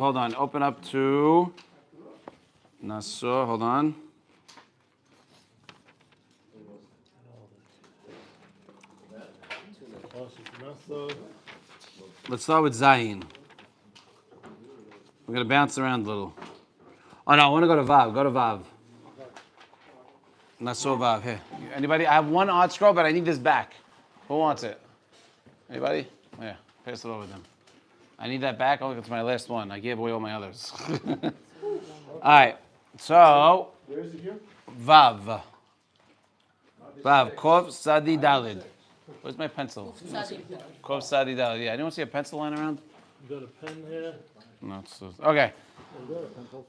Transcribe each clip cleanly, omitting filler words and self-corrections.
Hold on. Open up to Naso. Hold on. Let's start with Zayin. We're going to bounce around a little. Oh, no. I want to go to Vav. Go to Vav. Naso Vav. Here. Anybody? I have one art scroll, but I need this back. Who wants it? Anybody? Yeah. Pass it over to them. I need that back. Oh, look, it's my last one. I gave away all my others. All right. So, Where is it here? Vav. Vav. Kov Sadi Dalid. Where's my pencil? Kov Sadi Dalid. Yeah. Anyone see a pencil lying around? You got a pen here? No. Okay.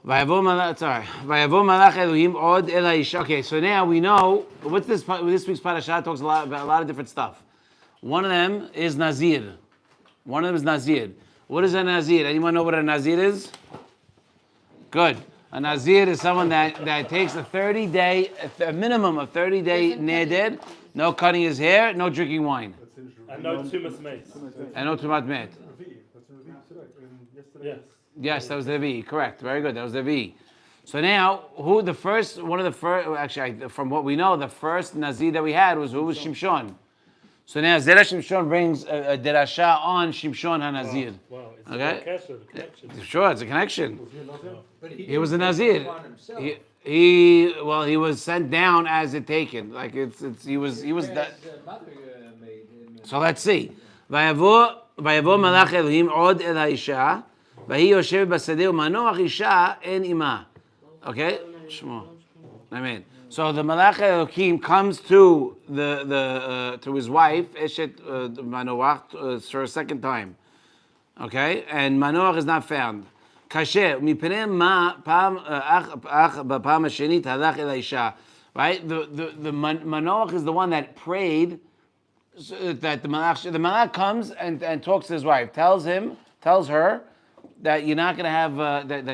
Vayavo malach. Sorry. Vayavo malach Elohim od el ha'isha. Okay. So now we know what's this. This week's Parshat talks about a lot of different stuff. One of them is Nazir. One of them is Nazir. What is a Nazir? Anyone know what a Nazir is? Good. A Nazir is someone that takes a 30-day, a minimum of 30-day neder, no cutting his hair, no drinking wine. And no tumas mace. And no tumat met. Yes. Yes, that was the V. Correct. Very good. That was the V. So now, one of the first, actually, from what we know, the first Nazir that we had was Shimshon. So now Zera Shimshon brings a derasha on Shimshon HaNazir. Wow. It's Okay? a connection. Sure, it's a connection. But He was a Nazir. He was sent down as a taken. Like he was that. So let's see. Vayavo malach Elohim od el ha'isha, vahi yoshev basadeh u'manoach isha en ima. Okay? Shmo. Amen. So the Malach Elohim comes to to his wife Eshet Manoach for a second time, okay, and Manoach is not found. Kasher mipnei ma pam ach b'pam hashenit halach el ha'isha. Right, the Manoach is the one that prayed that the Malach comes and talks to his wife, tells her that you're not going to have that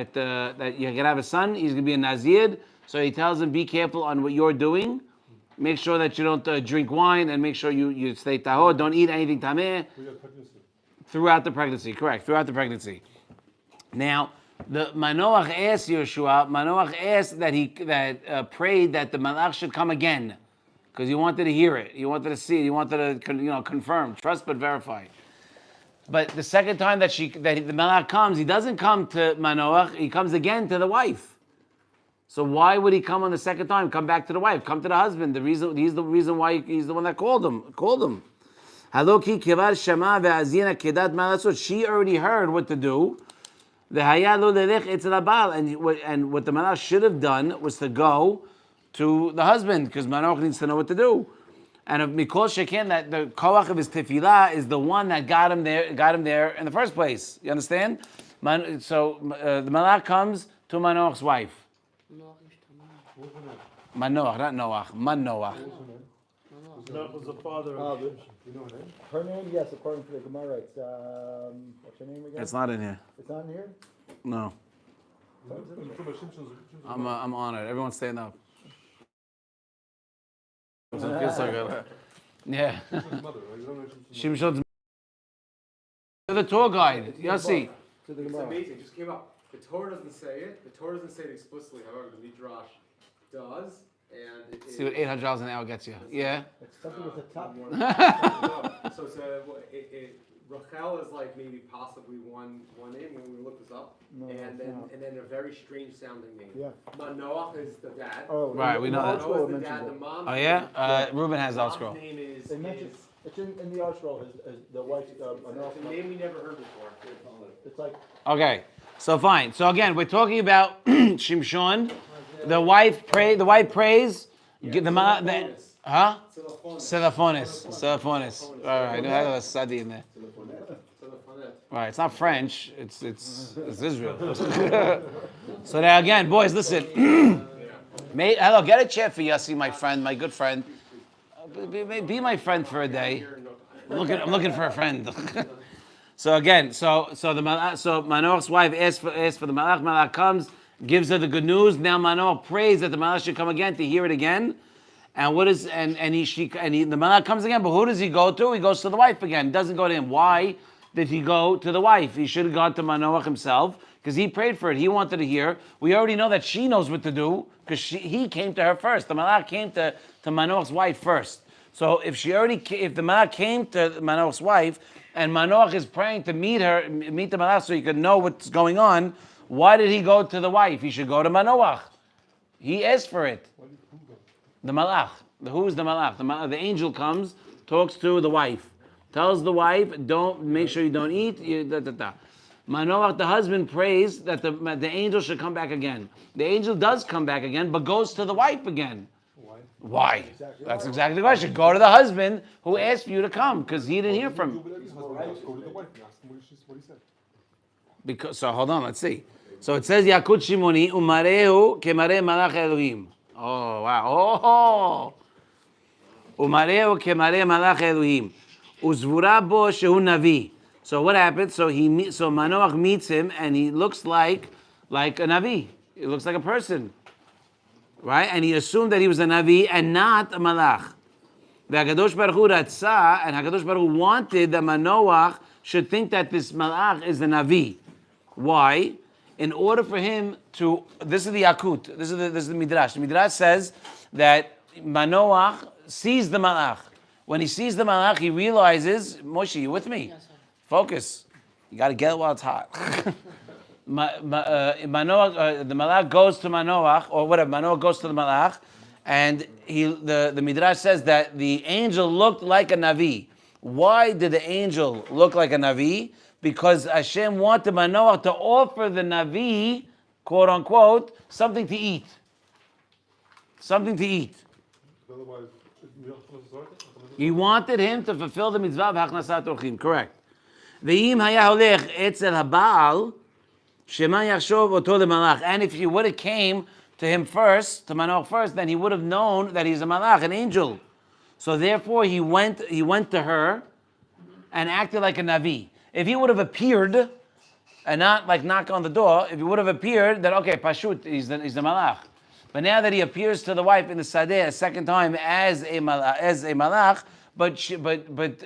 you're going to have a son. He's going to be a Nazir. So he tells him, be careful on what you're doing. Make sure that you don't drink wine, and make sure you stay tahor. Don't eat anything tameh. Throughout the pregnancy, correct. Throughout the pregnancy. Now, the Manoach asked Yeshua. Manoach asked that prayed that the Malach should come again, because he wanted to hear it. He wanted to see it. He wanted to confirm, trust but verify. But the second time that the Malach comes, he doesn't come to Manoach. He comes again to the wife. So why would he come on the second time? Come back to the wife. Come to the husband. He's the reason why he's the one that called him. Haloki kivar shema ve'azina kedat malasot. She already heard what to do. And what the malach should have done was to go to the husband, because Manoach needs to know what to do. And if Mikol Sheken, that the koach of his tefillah is the one that got him there in the first place. You understand? So the malach comes to Manoach's wife. Manoach, not Noach. Manoach. That was the father of Shimshon. You know her name? Her name, yes, according to the Gemara, it's what's her name again? It's not in here. It's not in here? No. I'm honored. Everyone stand up. It feels so good. Yeah. Shimshon's the tour guide. Yossi. It's amazing. It just came up. The Torah doesn't say it. The Torah doesn't say it explicitly. However, the Midrash does. And See what $800 an hour gets you. Yeah. It's something with the top. So Rachel is like maybe possibly one name when we look this up, No, and then a very strange sounding name. Yeah. Manoach is the dad. Oh, Right, we know that. Manoach is the dad. The mom. Oh yeah. Ruben has that mom's scroll. name is. They mentioned, it's in the art scroll, the wife's, It's a name we never heard before. it's like, Okay. So fine. So again, we're talking about Shimshon. The wife prays. Get the huh? Selaphonis. All right, I have a study in there. All right, it's not French. It's Israel. So now again, boys, listen. Hello, get a chair for Yossi, my friend, my good friend. Be my friend for a day. I'm looking for a friend. So again, so Manoach's wife asks for the Malach. Malach comes, gives her the good news. Now Manoach prays that the Malach should come again to hear it again. And the Malach comes again, but who does he go to? He goes to the wife again. Doesn't go to him. Why? did he go to the wife? He should have gone to Manoach himself because he prayed for it. He wanted to hear. We already know that she knows what to do because he came to her first. The Malach came to Manoach's wife first. So if the Malach came to Manoach's wife and Manoach is praying to meet the Malach so he could know what's going on, why did he go to the wife? He should go to Manoach. He asked for it. The Malach. Who is the Malach? The angel comes, talks to the wife. Tells the wife, make sure you don't eat. Manoach, the husband, prays that the angel should come back again. The angel does come back again, but goes to the wife again. Why? That's exactly the question. Go to the husband who asked for you to come, because he didn't hear from you. So hold on, let's see. So it says Yakut Shimoni umarehu kemare malach Elohim. Oh wow. Umarehu kemare malach Elohim. Uzvura bo shehu navi. So what happens? So Manoach meets him, and he looks like a navi. He looks like a person, right? And he assumed that he was a navi and not a malach. The Hakadosh Baruch Hu ratzah, and Hakadosh Baruch Hu wanted that Manoach should think that this malach is the navi. Why? In order for him to, this is the Yakut, this is the Midrash. The Midrash says that Manoach sees the malach. When he sees the malach, he realizes, Moshe, you with me? Yes, sir. Focus. You got to get it while it's hot. Manoach, the malach goes to Manoach, or whatever, Manoach goes to the malach, and the Midrash says that the angel looked like a navi. Why did the angel look like a navi? Because Hashem wanted Manoach to offer the navi, quote unquote, something to eat. Something to eat. He wanted him to fulfill the mitzvah of Hachnasat Orchim. Correct. Ve'im haya holech etzel haBaal, shema yachshov oto lemalach. And if he would have came to him first, to Manoach first, then he would have known that he's a malach, an angel. So therefore he went to her and acted like a navi. If he would have appeared and not like knock on the door, if he would have appeared, then okay, pashut, he's the malach. But now that he appears to the wife in the sadeh a second time as a malach, but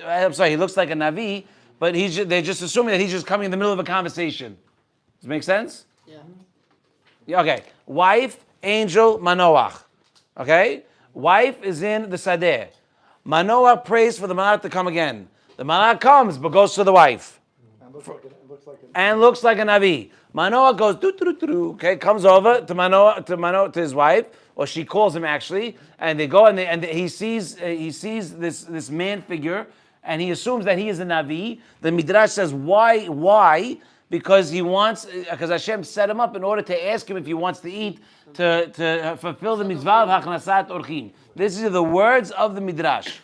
I'm sorry, he looks like a navi, but they're just assuming that he's just coming in the middle of a conversation. Does it make sense? Yeah. Okay. Wife, angel, Manoach. Okay? Wife is in the sadeh. Manoach prays for the malach to come again. The malach comes, but goes to the wife. And looks like a navi. Manoach goes okay, comes over to Manoach to his wife, or she calls him actually, and they go and he sees this man figure, and he assumes that he is a navi. The Midrash says why? Because Hashem set him up in order to ask him if he wants to eat to fulfill the mitzvah of Hachnasat Orchim. This is the words of the Midrash.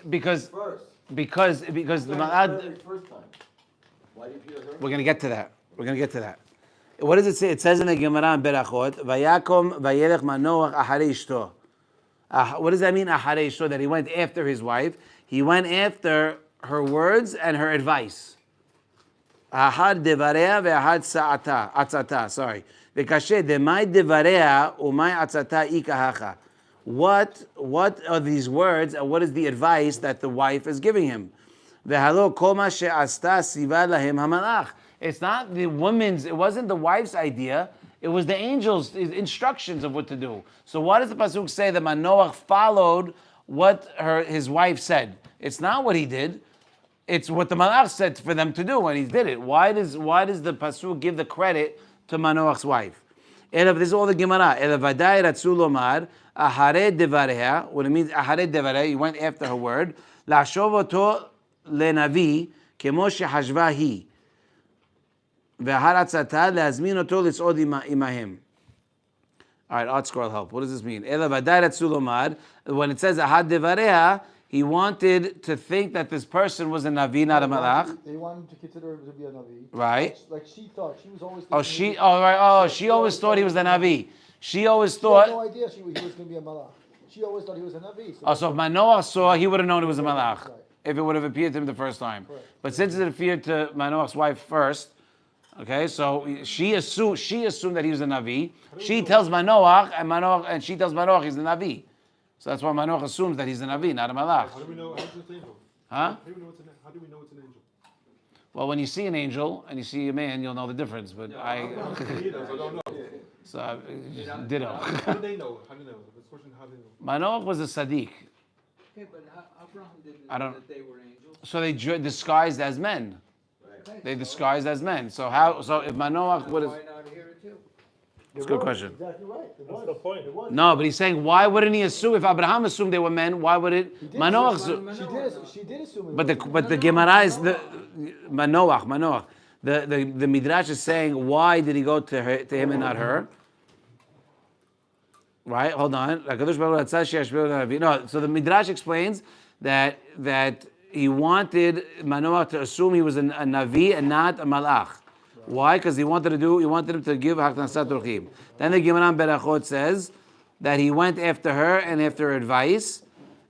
Because the Malad. We're going to get to that. What does it say? It says in the Gemara in Berachot, Vayakom vayelech Manoach acharei ishto. What does that mean, acharei ishto? That he went after his wife. He went after her words and her advice. Ahad devareha ve'ahad atzata. Sorry. V'kashe demai devareha umai atzata ikahacha. What are these words and what is the advice that the wife is giving him? It's not the woman's, it wasn't the wife's idea, it was the angel's instructions of what to do. So why does the Pasuk say that Manoach followed what his wife said? It's not what he did, it's what the Malach said for them to do and he did it. Why does the Pasuk give the credit to Manoach's wife? This is all the Gemara. Ahare devareha, what it means, ahare devareha, he went after her word. La'shov oto lenavi, kemo shehashva hi. Ve'haratzata le'azmin oto lis'od imahem. All right, Art Scroll help. What does this mean? Ela vaday ratzu lomar, when it says ahad devareha, he wanted to think that this person was a navi, not a malach. They wanted to consider him to be a navi. Right. Like she thought, she was always. She always thought he was the navi. She always thought. She had no idea he was going to be a malach. She always thought he was a navi. So if Manoach saw, he would have known it was a malach. Right. If it would have appeared to him the first time. Correct. But since it appeared to Manoach's wife first, okay, so she assumed that he was a navi. She tells Manoach, and she tells Manoach he's a navi. So that's why Manoach assumes that he's a Navi, not a Malach. How do we know? How's it an angel? Huh? How do we know it's an angel? Well, when you see an angel and you see a man, you'll know the difference. But I don't know. So ditto. How do they know? How do they know? This question, how do they know? Manoach was a Sadiq. Okay, but Abraham didn't I know don't- that they were angels. So they disguised as men. They disguised as men. So how? So if Manoach would have, Why not hear it too? it's a good question. Exactly right. It That's was. the point. It was. No, but he's saying why wouldn't he assume if Abraham assumed they were men? Why would it? He did Manoach. assume- She did assume it But was. the Gemara is the Manoach. The Midrash is saying why did he go to him and not her? Right? Hold on. No. So the Midrash explains that he wanted Manoach to assume he was a Navi and not a Malach. Why? Because he wanted him to give Haknasat Ruchim. Then the Gemara Berachot says that he went after her and after her advice.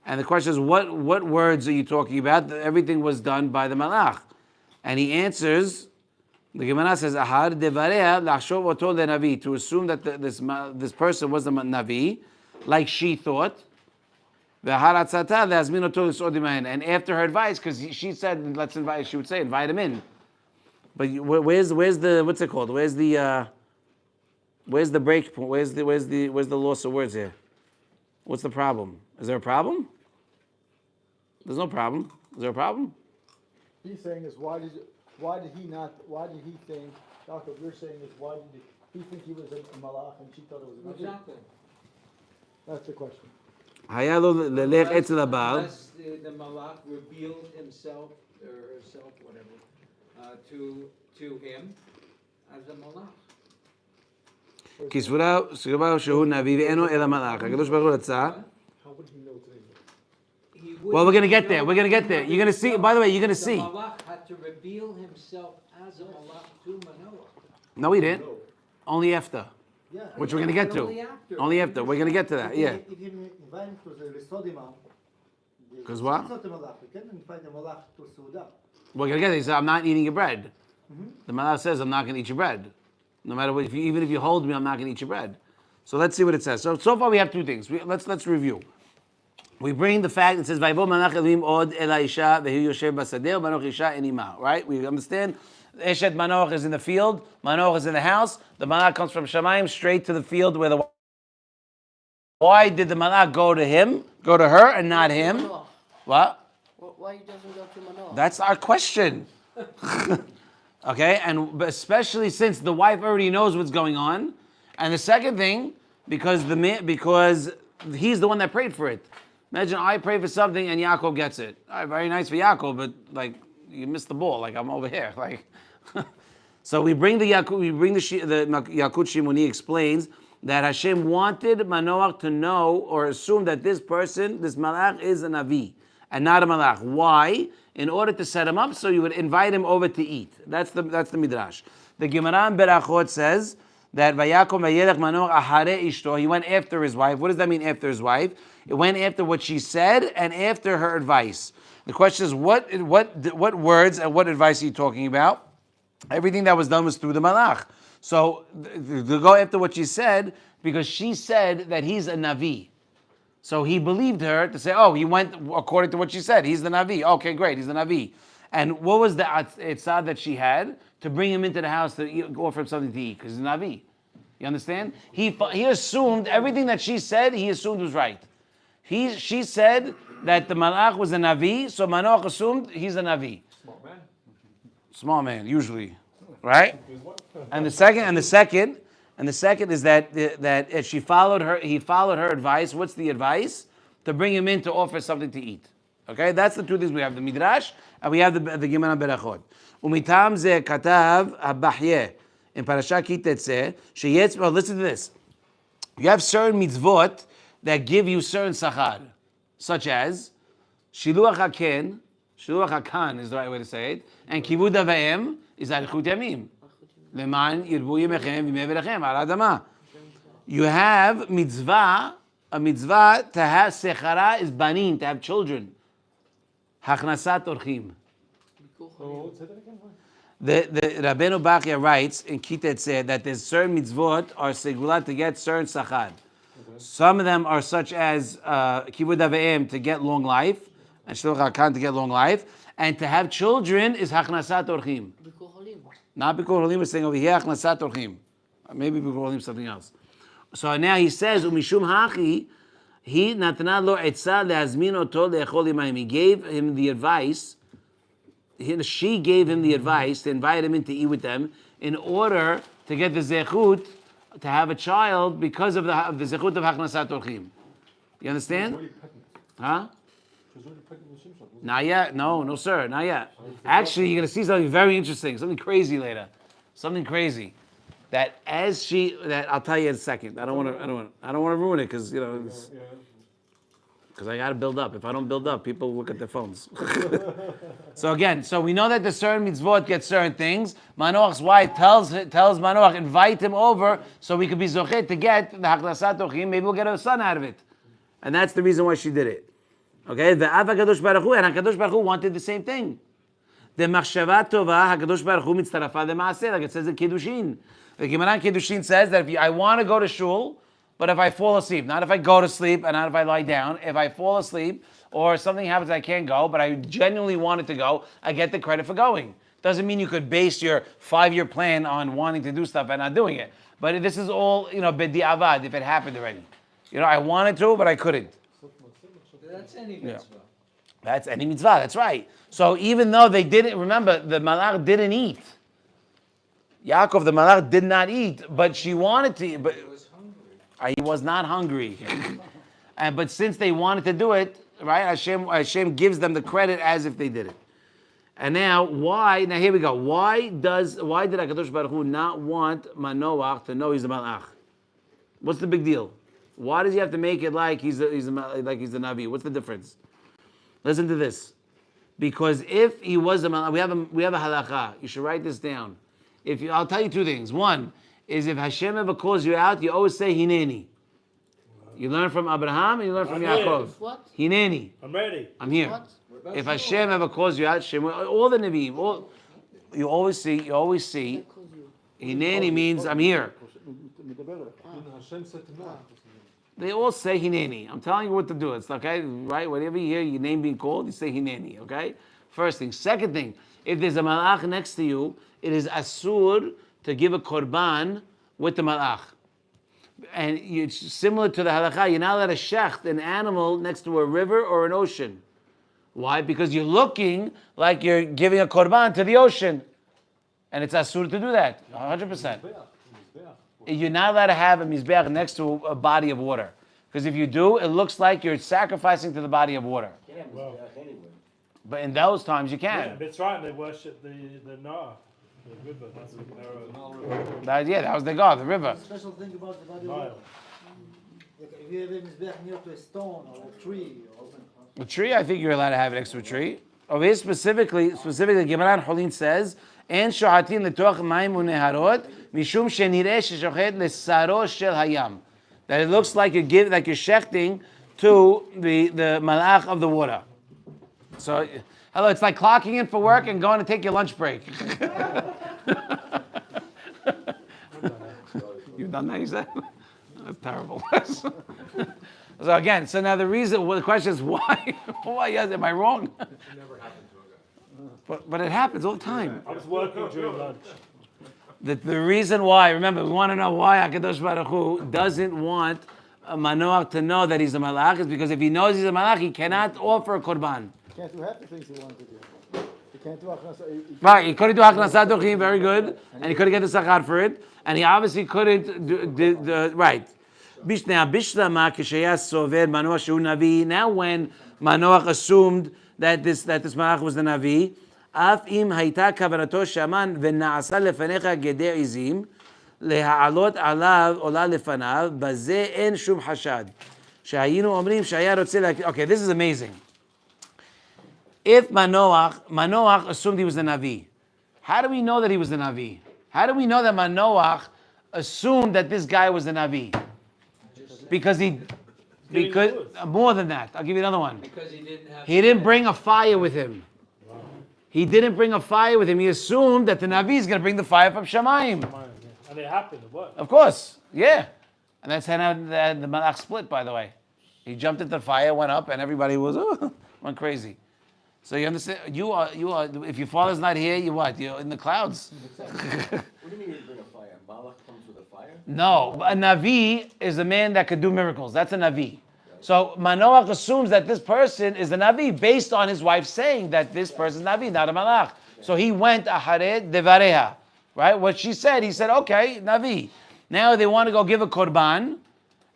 And the question is, what words are you talking about? Everything was done by the Malach. And he answers, the Gemara says, Ahar devareha lachshov oto lenavi, to assume that this person was a Navi, like she thought. V'ahar atzata le'azmin oto l'sod imahen. And after her advice, because she said, she would say, invite him in. But where's the what's it called? Where's the break point? Where's the loss of words here? What's the problem? Is there a problem? There's no problem. Is there a problem? He's saying is why did he think, Yaakov, you're saying is why did he think he was a malach and she thought it was a navi? Exactly. That's the question. Unless the Malach revealed himself or herself, whatever, to him as a Malach. כי סבורה שהוא נביא ואינו אלא מלאך. הקדוש ברוך הוא רצה. How would he know it's an angel? Well, we're going to get there. We're going to get there. You're going to see. By the way, you're going to see. The Malach had to reveal himself as a Malach to Manoah. No, he didn't. Only after. Yeah. Which we're going to get to. Only after. We're going to get to that. Yeah. If you invite him to the Sodima, Because what? it's not a malach. You can't invite a malach to Suda. We're going to get there. He said, I'm not eating your bread. The Malach says, I'm not going to eat your bread. No matter what, even if you hold me, I'm not going to eat your bread. So let's see what it says. So far we have two things. Let's review. We bring the fact it says Vayvo Malach Elohim od el Isha vehu yoshev basadeh Manoach Isha en ima. Right? We understand. Eshet Manoach is in the field. Manoach is in the house. The Malach comes from Shamayim straight to the field where the. Why did the Malach go to him, go to her, and not him? What? Why he doesn't go to Manoah? That's our question. Okay, and especially since the wife already knows what's going on, and the second thing, because he's the one that prayed for it. Imagine I pray for something and Yaakov gets it. All right, very nice for Yaakov, but like you missed the ball. Like I'm over here. Like, so we bring the Yakut Shimoni explains that Hashem wanted Manoach to know or assume that this person, this Malach, is a Navi and not a Malach. Why? In order to set him up, so you would invite him over to eat. That's the Midrash. The Gemara in Berachot says that Vayakom vayelech Manoach ahare ishto. He went after his wife. What does that mean, after his wife? It went after what she said and after her advice. The question is, what words and what advice are you talking about? Everything that was done was through the Malach. So to go after what she said, because she said that he's a Navi. So he believed her to say, oh, he went according to what she said. He's the Navi. Okay, great, he's the Navi. And what was the etzah that she had? To bring him into the house to offer him something to eat, because he's a Navi. You understand? He assumed everything that she said, he assumed was right. She said that the Malach was a Navi, so Manoach assumed he's a Navi. Smart man, usually. Right? And the second is that if he followed her advice. What's the advice? To bring him in to offer something to eat. Okay, that's the two things we have: the Midrash and we have the Gemara Berachot. Umitam ze katav habahyeh in Parshat Ki Tetzeh sheyetz. Well, listen to this. You have certain mitzvot that give you certain sachar, such as shiluach hakan is the right way to say it, and kibud avayim is arichut yamim. Leman yirbu yemechem v'mei v'lechem al adama. You have a mitzvah to have sechara is banin, to have children. Hachnasat orchim. Say that again. The Rabbeinu Bachya writes in Kitet said that there's certain mitzvot are segula to get certain sachar. Some of them are such as kibud aveim to get long life, and shluch hakan to get long life, and to have children is hachnasat orchim. Bikur Cholim. Not bikur holim is saying over here hachnasat orchim. Maybe bikur holim is something else. So now he says umishum hachi. He natna lo etza leazmin oto leechol imayim. He gave him the advice. She gave him the advice to invite him in to eat with them in order to get the zechut to have a child because of the zechut of hachnasat orchim. You understand? Huh? Not yet. No, sir, not yet. Actually, you're going to see something very interesting, something crazy later, something crazy. That I'll tell you in a second. I don't want to ruin it because because I got to build up. If I don't build up, people look at their phones. So we know that the certain mitzvot get certain things. Manoach's wife tells Manoach, invite him over so we could be zochet to get the hachnasat orchim. Maybe we'll get a son out of it, and that's the reason why she did it. Okay, the Av HaKadosh Baruch Hu, and HaKadosh Baruch Hu wanted the same thing. The machshava tova HaKadosh Baruch Hu mitztarafa le'maaseh, like it says in Kiddushin. The Gemara in Kiddushin says that I want to go to shul, but if I fall asleep, not if I go to sleep and not if I lie down, if I fall asleep or something happens I can't go, but I genuinely wanted to go, I get the credit for going. Doesn't mean you could base your 5-year plan on wanting to do stuff and not doing it. But this is all, b'di'avad, if it happened already. I wanted to, but I couldn't. That's any mitzvah. That's any mitzvah, that's right. So even though they didn't, remember, the malach didn't eat. Yaakov, the malach, did not eat, but she wanted to eat. But He was hungry. he was not hungry. But since they wanted to do it, right, Hashem gives them the credit as if they did it. And now, why? Now here we go. Why did HaKadosh Baruch Hu not want Manoach to know he's a malach? What's the big deal? Why does he have to make it like he's the Navi? What's the difference? Listen to this. Because if he was a malach, we have a halakha. You should write this down. I'll tell you 2 things. One is if Hashem ever calls you out, you always say Hineni. You learn from Abraham and you learn from Yaakov. What? Hineni. I'm ready. I'm here. What? If Hashem ever calls you out, all the Nevi'im, you always see. Hineni means I'm here. Hashem said to Noah. They all say Hineni. I'm telling you what to do. It's okay, right? Whenever you hear your name being called, you say Hineni, okay? First thing. Second thing, if there's a malach next to you, it is asur to give a korban with the malach. And it's similar to the halakha. You're not allowed to shecht an animal next to a river or an ocean. Why? Because you're looking like you're giving a korban to the ocean. And it's asur to do that, 100%. You're not allowed to have a mizbeach next to a body of water. Because if you do, it looks like you're sacrificing to the body of water. Well, But in those times you yeah, can. that's right. They worship the Noah, the river. That's what That was the god, the river. Special thing about the body of Nile. water. If you have a mizbeach near to a stone or a tree or A tree, I think you're allowed to have it next to a tree. Over here specifically, Gemara Cholin says, "En shohatin letoch mayim uneharot mishum shenireh sheshochet lesaro shel hayam." That it looks like you're shechting to the malach of the water. So, hello, it's like clocking in for work and going to take your lunch break. You've done that, you said? That's terrible. So again, now the question is why? Why? Yes, am I wrong? It never happened to a guy. But it happens all the time. I was working during lunch. The reason why, remember, we want to know why HaKadosh Baruch Hu doesn't want Manoach to know that he's a malach, is because if he knows he's a malach, he cannot offer a korban. he can't do half the things he wanted to do. He can't do achnasa. Right, he couldn't do Haknasat Orchim, very good, and he couldn't get the Sakkal for it, and he obviously couldn't do right. Now when Manoach assumed that this malach was the Navi, אף אם הייתה כוונתו שהמן ונעשה לפניך גדר עזים, להעלות עליו עולה לפניו, בזה אין שום חשד. שהיינו אומרים שהיה רוצה Okay, this is amazing. If Manoach assumed he was the Navi, how do we know that he was the Navi? How do we know that Manoach assumed that this guy was the Navi? Because more than that. I'll give you another one. Because He didn't bring a fire with him. He didn't bring a fire with him. He assumed that the Navi is going to bring the fire from Shamayim. And it happened. It worked. Of course, yeah. And that's how the malach split, by the way. He jumped into the fire, went up, and everybody was went crazy. So you understand? You are. If your father's not here, you what? You're in the clouds. What do you mean you bring a fire? Malach comes with a fire? No, a navi is a man that could do miracles. That's a navi. So Manoach assumes that this person is a navi based on his wife saying that this person is navi, not a malach. So he went ahared devareha, right? What she said, he said, okay, navi. Now they want to go give a korban,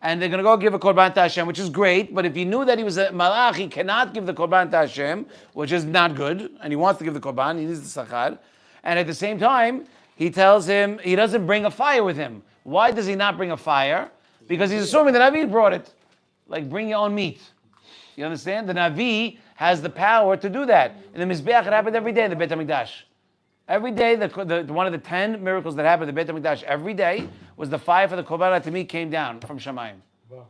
and they're going to go give a korban to Hashem, which is great. But if he knew that he was a malach, he cannot give the korban to Hashem, which is not good. And he wants to give the korban. He needs the sakkal. And at the same time, he tells him he doesn't bring a fire with him. Why does he not bring a fire? Because he's assuming the Navi brought it. Like, bring your own meat. You understand? The Navi has the power to do that. In the Mizbeach, it happened every day in the Beit HaMikdash. Every day, one of the 10 miracles that happened in the Beit HaMikdash, every day, was the fire for the Korban HaTamid came down from Shamayim. Wow.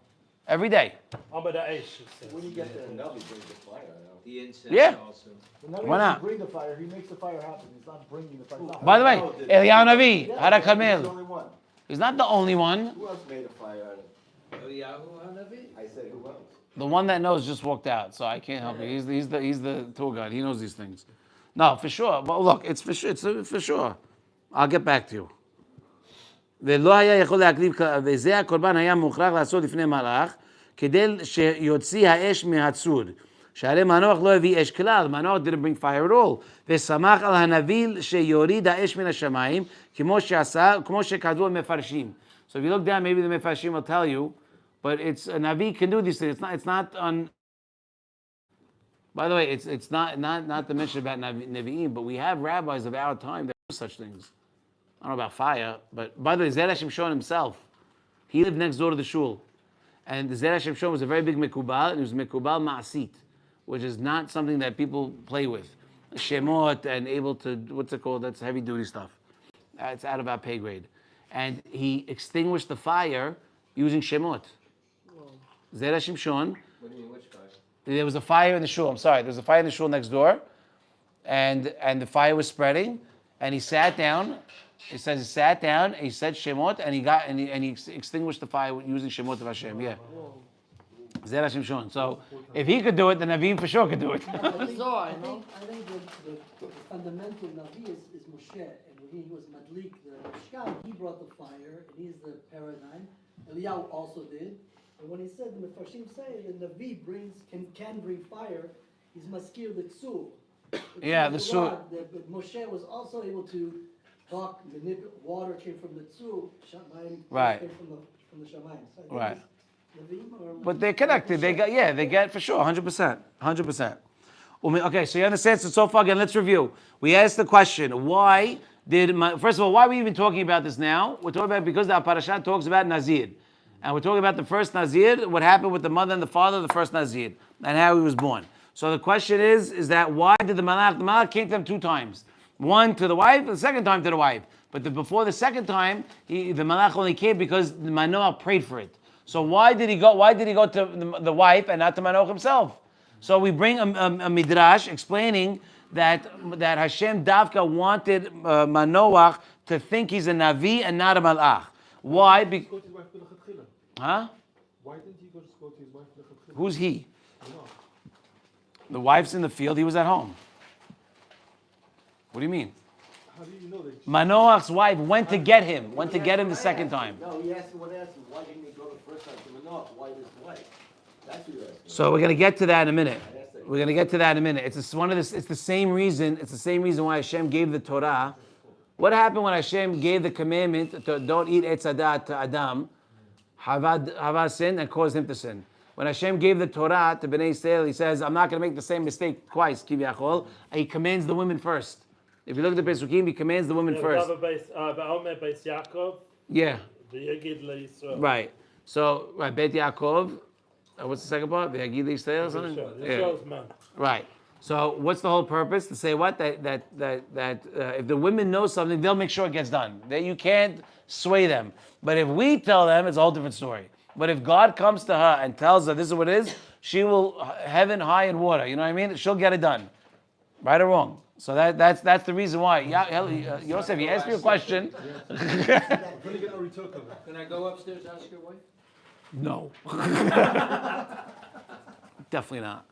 Every day. Amar Aish, it says. When you get the Navi, brings the fire. The incense Yeah. also. The Navi Why not? doesn't bring the fire, he makes the fire happen, he's not bringing the fire. It's not By the way, did- Eliyahu Navi, Yeah. Hara He's the Kamel. only one. He's not the only one. Who else made a fire? Eliyahu Hanavi? I said, who else? The one that knows just walked out, so I can't help you. He's the tour guide. He knows these things. No, for sure. But look, it's for sure. It's for sure. I'll get back to you. ולא היה יכול להקריב, וזה הקורבן היה מוכרח לעשות לפני מלאך, כדי שיוציא האש מהצוד. שהרי מנוח לא הביא אש כלל, מנוח didn't bring fire at all. ושמח על הנביל שיוריד האש מן השמיים, כמו שכתבו המפרשים. So if you look down, maybe the מפרשים will tell you, but it's a Navi can do these things. It's not on. By the way, it's not the mention about Nevi'im, but we have rabbis of our time that do such things. I don't know about fire, but by the way, Zera Shimshon himself, he lived next door to the shul, and the Zera Shimshon was a very big mekubal, and it was mekubal ma'asit, which is not something that people play with. Shemot and able to, what's it called? That's heavy duty stuff. It's out of our pay grade. And he extinguished the fire using Shemot. Zera Shimshon. What do you mean, which fire? There was a fire in the shul. I'm sorry. There was a fire in the shul next door, and the fire was spreading. And he sat down. It says he sat down. And he said Shemot, and he extinguished the fire using Shemot of Hashem. Yeah. Zera Shimshon. So if he could do it, then Navim for sure could do it. Zohar, you know? I think the fundamental Navi is Moshe, and when he was Madlik, the Mishkan, he brought the fire, and he's the paradigm. Eliyahu also did. And when he said, the Mefarshim say, the Navi can bring fire, he's maskir the tzur. Yeah, the tzur. But Moshe was also able to talk, manipulate, water came from the tzur, Shamayim Right. came from the Shamayim. So I think Right. it's Navim or But they're connected. They get for sure, 100%. 100%. Okay, so you understand? So far, again, let's review. We asked the question, why first of all, why are we even talking about this now? We're talking about it because the Parshat talks about Nazir. And we're talking about the first Nazir, what happened with the mother and the father of the first Nazir, and how he was born. So the question is that why did the Malach came to them 2 times. One to the wife, the second time to the wife. But before the second time, the Malach only came because the Manoach prayed for it. So why did he go to the wife and not to Manoach himself? So we bring a midrash explaining that Hashem Davka wanted Manoach to think he's a Navi and not a Malach. Why? Go to his wife lechatchila. Huh? Why didn't he go to his wife lechatchila? Who's he? No. The wife's in the field. He was at home. What do you mean? How do you know that? Manoach's wife went to get him. Went to get him the second time. No, he asked him why didn't he go the first time to Manoach? Why his wife? That's what you're asking. So we're going to get to that in a minute. We're going to get to that in a minute. It's the same reason. It's the same reason why Hashem gave the Torah. What happened when Hashem gave the commandment to don't eat Etz Hadat to Adam? Hava sinned and caused him to sin. When Hashem gave the Torah to Bnei Yisrael, He says, "I'm not going to make the same mistake twice." Kiviyachol. He commands the women first. If you look at the Pesukim, He commands the women first. Yeah. Right. So, right, Beit Yaakov. What's the second part? V'yagid Yisrael or something? Right. So, what's the whole purpose? To say what? That if the women know something, they'll make sure it gets done. That you can't sway them. But if we tell them, it's a whole different story. But if God comes to her and tells her this is what it is, she will heaven high in water. You know what I mean? She'll get it done. Right or wrong? So that's the reason why. Yosef, you asked me a question. I'm trying to get Ari Toko. Can I go upstairs and ask your wife? No. Definitely not.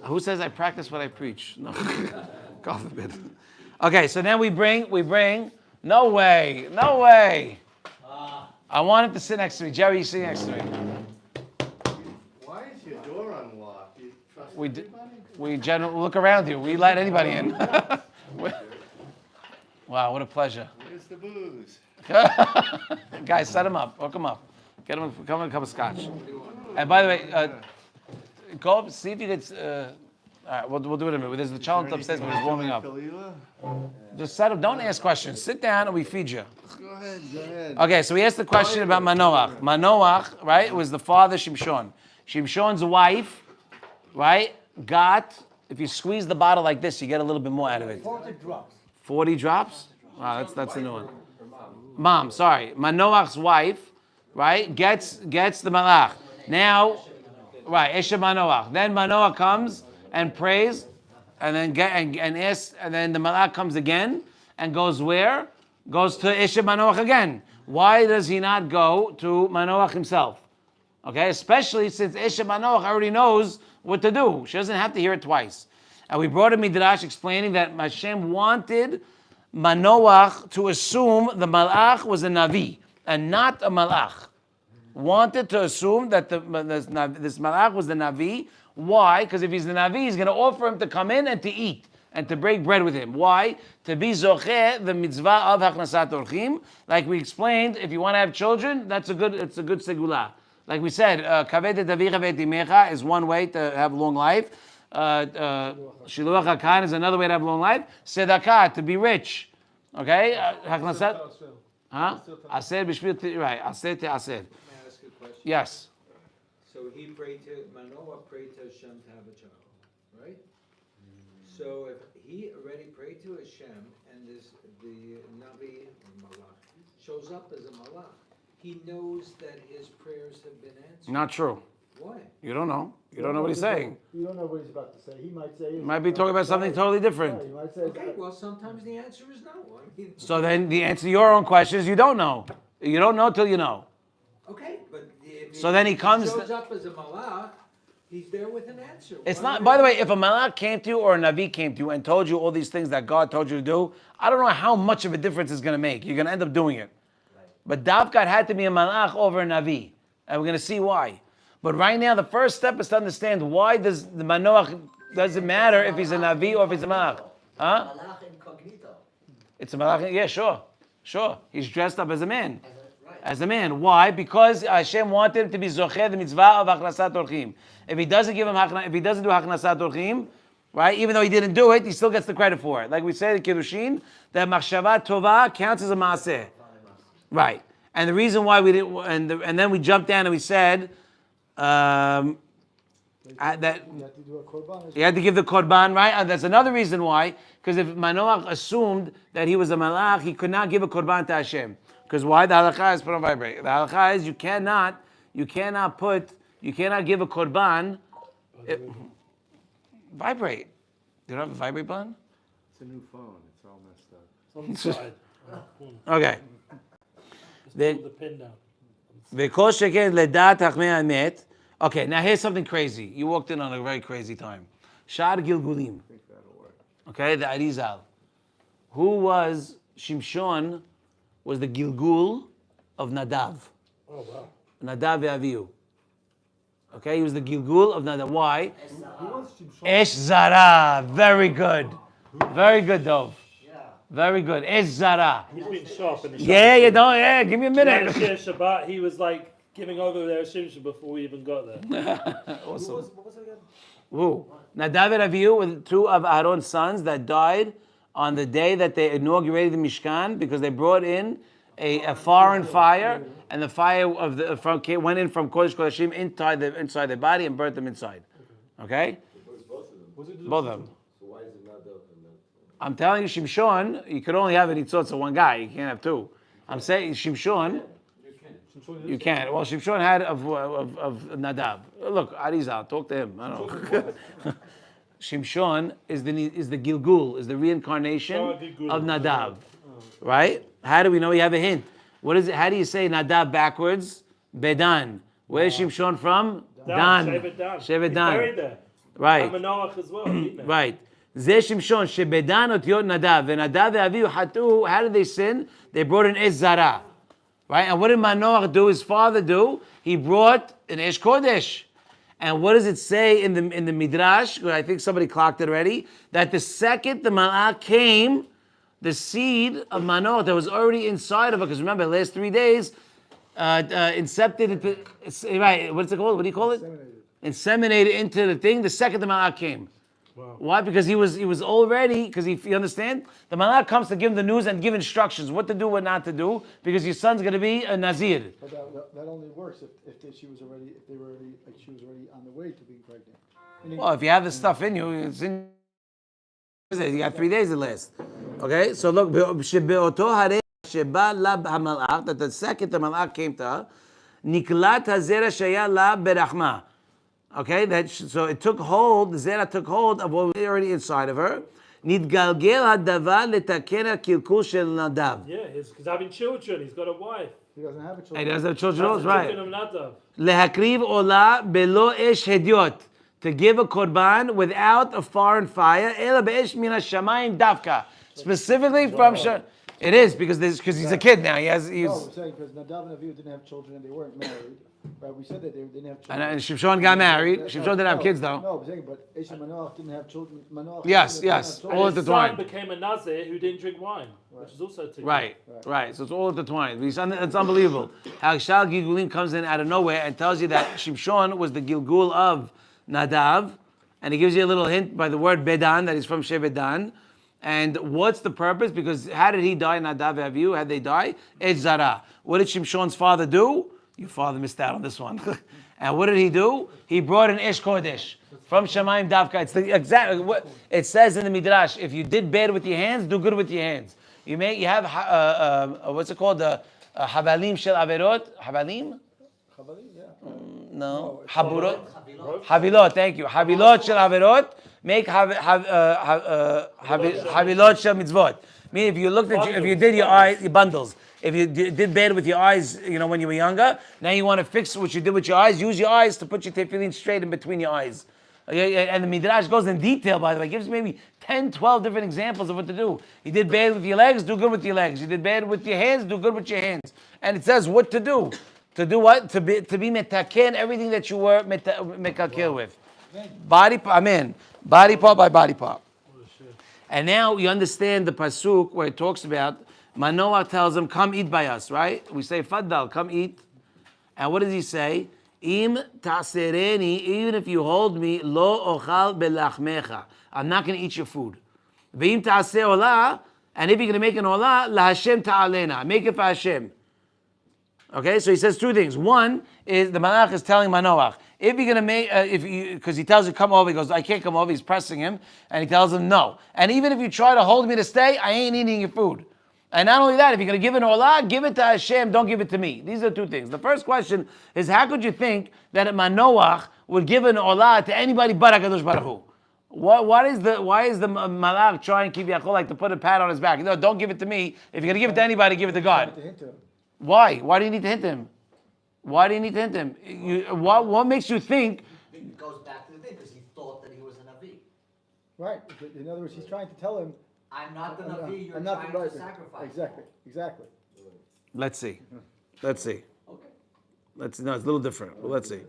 Who says I practice what I preach? No. God forbid. Okay, so then we bring. No way. I want him to sit next to me. Jerry, you sit next to me. Why is your door unlocked? You trust We everybody? look around you. We let anybody in. Wow, what a pleasure. Where's the booze? Guys, set him up. Hook him up. Get him a cup of scotch. And by the way, go up, see if you get. All right, we'll do it in a minute. There's the child upstairs, but he's warming up. Just set up. Don't ask questions. Sit down and we feed you. Go ahead. Okay, so we asked the question about Manoach. Manoach, right, was the father Shimshon. Shimshon's wife, right, got, if you squeeze the bottle like this, you get a little bit more out of it. 40 drops. 40 drops? Wow, that's a new one. Mom, sorry. Manoach's wife, right, gets the malach. Now, right, Eshe Manoach. Then Manoach comes and prays, and then asks, and then the malach comes again and goes where? Goes to Eshe Manoach again. Why does he not go to Manoach himself? Okay, especially since Eshe Manoach already knows what to do. She doesn't have to hear it twice. And we brought a midrash explaining that Hashem wanted Manoach to assume the malach was a navi and not a malach. Wanted to assume that this malach was the navi. Why? Because if he's the navi, he's going to offer him to come in and to eat and to break bread with him. Why? To be zocheh, the mitzvah of haknasat orchim. Like we explained, if you want to have children, it's a good segula. Like we said, kaved et avicha v'et imecha is one way to have long life. Shiluach hakan is another way to have long life. Tzedakah, to be rich. Okay? Haknasat. Huh? Aser b'shvil, right. Aser te'aser. May I ask a question? Yes. So he prayed to, Manoah prayed to Hashem to have a child, right? So if he already prayed to Hashem and the Navi or Malach shows up as a Malach, he knows that his prayers have been answered. Not true. Why? You don't know. You don't know what he's saying. You don't know what he's about to say. He might say. He might be talking about something totally different. Yeah, he might say. Okay, well, sometimes the answer is no. I mean, So then the answer to your own question is you don't know. You don't know till you know. okay, but if So then he comes- shows up as a Malach, he's there with an answer. It's Why not, would by the he- way, if a malach came to you or a navi came to you and told you all these things that God told you to do, I don't know how much of a difference it's going to make. You're going to end up doing it. But Davkat had to be a malach over a navi. And we're going to see why. But right now, the first step is to understand why does the Manoach, doesn't matter if he's a navi or if he's a malach. Huh? Malach incognito. It's a malach, yeah, sure. He's dressed up as a man. Right. As a man. Why? Because Hashem wanted him to be zocher the mitzvah of haknasat orchim. If he doesn't do haknasat orchim, right? Even though he didn't do it, he still gets the credit for it. Like we said in Kiddushin, that machshava tova counts as a maaseh. Right. And the reason why we didn't, and then we jumped down and we said that You have to do a korban. he had to give the korban, right? And that's another reason why. Because if Manoach assumed that he was a malach, he could not give a korban to Hashem. Because why? The halakha is put on vibrate. The halakha is you cannot give a korban. Vibrate. You don't have a vibrate button? It's a new phone. It's all messed up. It's on the side. Okay. Pull the pin down. V'kol sheken ledat hachmei hamet. Okay, now here's something crazy. You walked in on a very crazy time. Shar Gilgulim. Okay, the Arizal. Who was Shimshon? Was the Gilgul of Nadav. Oh, wow. Nadav ve'Avihu. Okay, he was the Gilgul of Nadav. Why? Esh Zara. Very good. Very good, Dov. Very good. Esh Zara. He's been sharp in the Yeah, you don't. Yeah, give me a minute. Last year, Shabbat, he was like giving over their Shimshon before we even got there. Awesome. What was it again? Who? Nadav and Avihu were two of Aaron's sons that died on the day that they inaugurated the Mishkan because they brought in a foreign fire, and the fire went in from Kodesh Kodashim inside their body and burnt them inside. Okay? Both of them. So why is it not the I'm telling you, Shimshon, you could only have an itzotz of one guy. You can't have two. I'm saying Shimshon, you can't. Well, Shimshon had of Nadav. Look, Arizal, talk to him. I don't know. Shimshon is the Gilgul, is the reincarnation Gilgul. of Nadav. Right? How do we know? We have a hint. What is it? How do you say Nadav backwards? Bedan. Where's Shimshon from? Dan. Shevet Dan. Shevet He's Dan. buried there. Right. And Manoach as well. isn't he? Right. זה שמשון שבדן אותיות נדב, ונדב ואביהו חטאו, how did they sin? They brought an Esh Zara. Right? And what did Manoach do, his father do? He brought an Esh Kodesh. And what does it say in the Midrash? I think somebody clocked it already. That the second the Malach came, the seed of Manoach that was already inside of it, because remember, the last 3 days, incepted, right, what's it called? What do you call it? Inseminated into the thing, the second the Malach came. Wow. Why? Because he was already, because you understand? The Malach comes to give him the news and give instructions, what to do, what not to do, because your son's going to be a Nazir. But that only works if she was already, if they were already, like she was already on the way to being pregnant. Well, if you have the stuff in you, it's in you got 3 days at least. Okay, so look, that the second the Malach came to her, Niklat hazera shaya la berachma. Okay, so it took hold, the Zera took hold of what was already inside of her. Nidgalgel hadavar letaken kilkul shel Nadav. Yeah, he's having children. He's got a wife. He doesn't have a child. He doesn't have children, That's the right? children of Nadav. Lehakriv ola belo esh hediot. To give a korban without a foreign fire. Ela be'esh min hashamayim davka. Specifically from it is because he's a kid now. No, we're saying because Nadav and Avihu didn't have children and they weren't married. Right, we said that they didn't have children. And Shimshon got married. Shimshon didn't have kids though. No, we're saying, but Esha Manoach didn't have children. Manoach Yes, didn't have yes, children. all And his intertwined. son became a Nazir who didn't drink wine, which is also together. Right. So it's all intertwined. It's unbelievable. How Shal Gilgulim comes in out of nowhere and tells you that Shimshon was the Gilgul of Nadav, and he gives you a little hint by the word Bedan that he's from Shevet Dan. And what's the purpose? Because how did he die? Nadav and Avihu, how did they die? Esh Zara. What did Shimshon's father do? Your father missed out on this one. And what did he do? He brought an Esh Kodesh from Shamayim Davka. It's the exact what it says in the Midrash. If you did bad with your hands, do good with your hands. You have what's it called? The Havalim Shel Averot. Havalim? No. Haburot. Havilot. Thank you. Havilot Shel Averot. Make Havilot Shel Mitzvot. Meaning, if you did your eyes, your bundles. If you did bad with your eyes, when you were younger, now you want to fix what you did with your eyes. Use your eyes to put your tefillin straight in between your eyes. Okay? And the Midrash goes in detail, by the way. It gives maybe 10, 12 different examples of what to do. You did bad with your legs, do good with your legs. You did bad with your hands, do good with your hands. And it says what to do. To do what? To be metaken, everything that you were metakel with. Body part by body part. And now you understand the pasuk where it talks about Manoach tells him, "Come eat by us." Right? We say, "Faddal, come eat." And what does he say? Im tasereni, even if you hold me, lo ochal belachmecha. I'm not going to eat your food. Ve'im taaseh olah, and if you're going to make an olah, laHashem ta'alena, make it for Hashem. Okay, so he says two things. One is the Malach is telling Manoach, if you're gonna make, because he tells you come over, he goes, I can't come over. He's pressing him, and he tells him no. And even if you try to hold me to stay, I ain't eating your food. And not only that, if you're gonna give an olah, give it to Hashem. Don't give it to me. These are two things. The first question is, how could you think that Manoach would give an olah to anybody but Hakadosh Baruch Hu? Why is the Malach trying to keep Yaakov like to put a pat on his back? No, don't give it to me. If you're gonna give it to anybody, give it to God. Why? Why do you need to hint him? Why do you need to hint him? What makes you think? It goes back to the thing because he thought that he was a Navi. Right. In other words, he's trying to tell him, I'm not the Navi you're I'm not trying the to sacrifice. Exactly. Let's see. No, it's a little different. But let's see.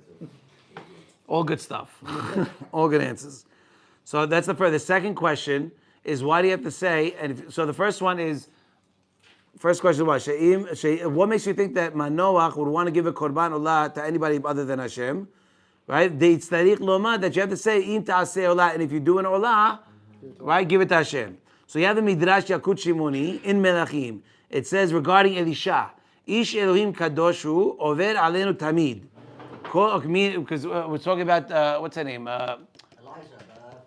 All good stuff. All good answers. So that's the first. The second question is, why do you have to say? So the first one is. First question was, what makes you think that Manoach would want to give a korban olah to anybody other than Hashem? Right? That you have to say, im ta'aseh olah, and if you do an olah, right, give it to Hashem. So you have the Midrash Yakut Shimoni in Melachim. It says regarding Elisha, Ish Elohim Kadoshu over alenu tamid. Because we're talking about, what's her name?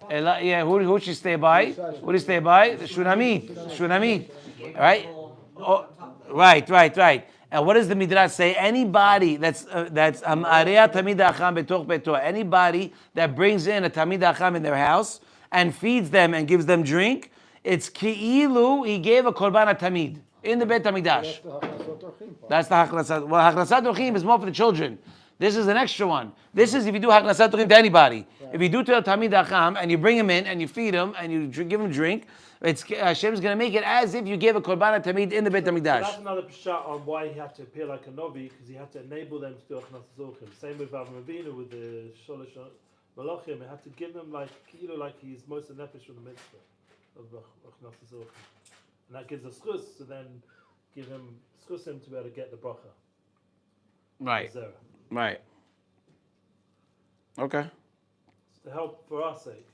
Elijah. Who did she stay by? Who did she stay by? The Shunamit. Right? Oh, right. And what does the Midrash say? Anybody that's Areya Tamid Acham Betoch Beto, anybody that brings in a Tamid Acham in their house, and feeds them and gives them drink, it's ki'ilu, he gave a korban tamid in the Beit HaMikdash. That's the Hachlasot Orchim. That's the Hachlasat. Well, Hachlasat Orchim is more for the children. This is an extra one. This is if you do Hachlasat Orchim to anybody. If you do to a Tamid Acham and you bring him in and you feed him and you give him drink, Hashem's going to make it as if you gave a korban tamid in the Beit That's HaMikdash. another pshat on why he had to appear like a novi, because he had to enable them to do Achnasas Orchim. Same with Avram Avinu with the Sholosh Malachim. He had to give them like he's most nefesh from the mitzvah of Achnasas Orchim, and that gives a schus to then give him schus him to be able to get the bracha. Right. Zera. Right. Okay. It's to help for our sake.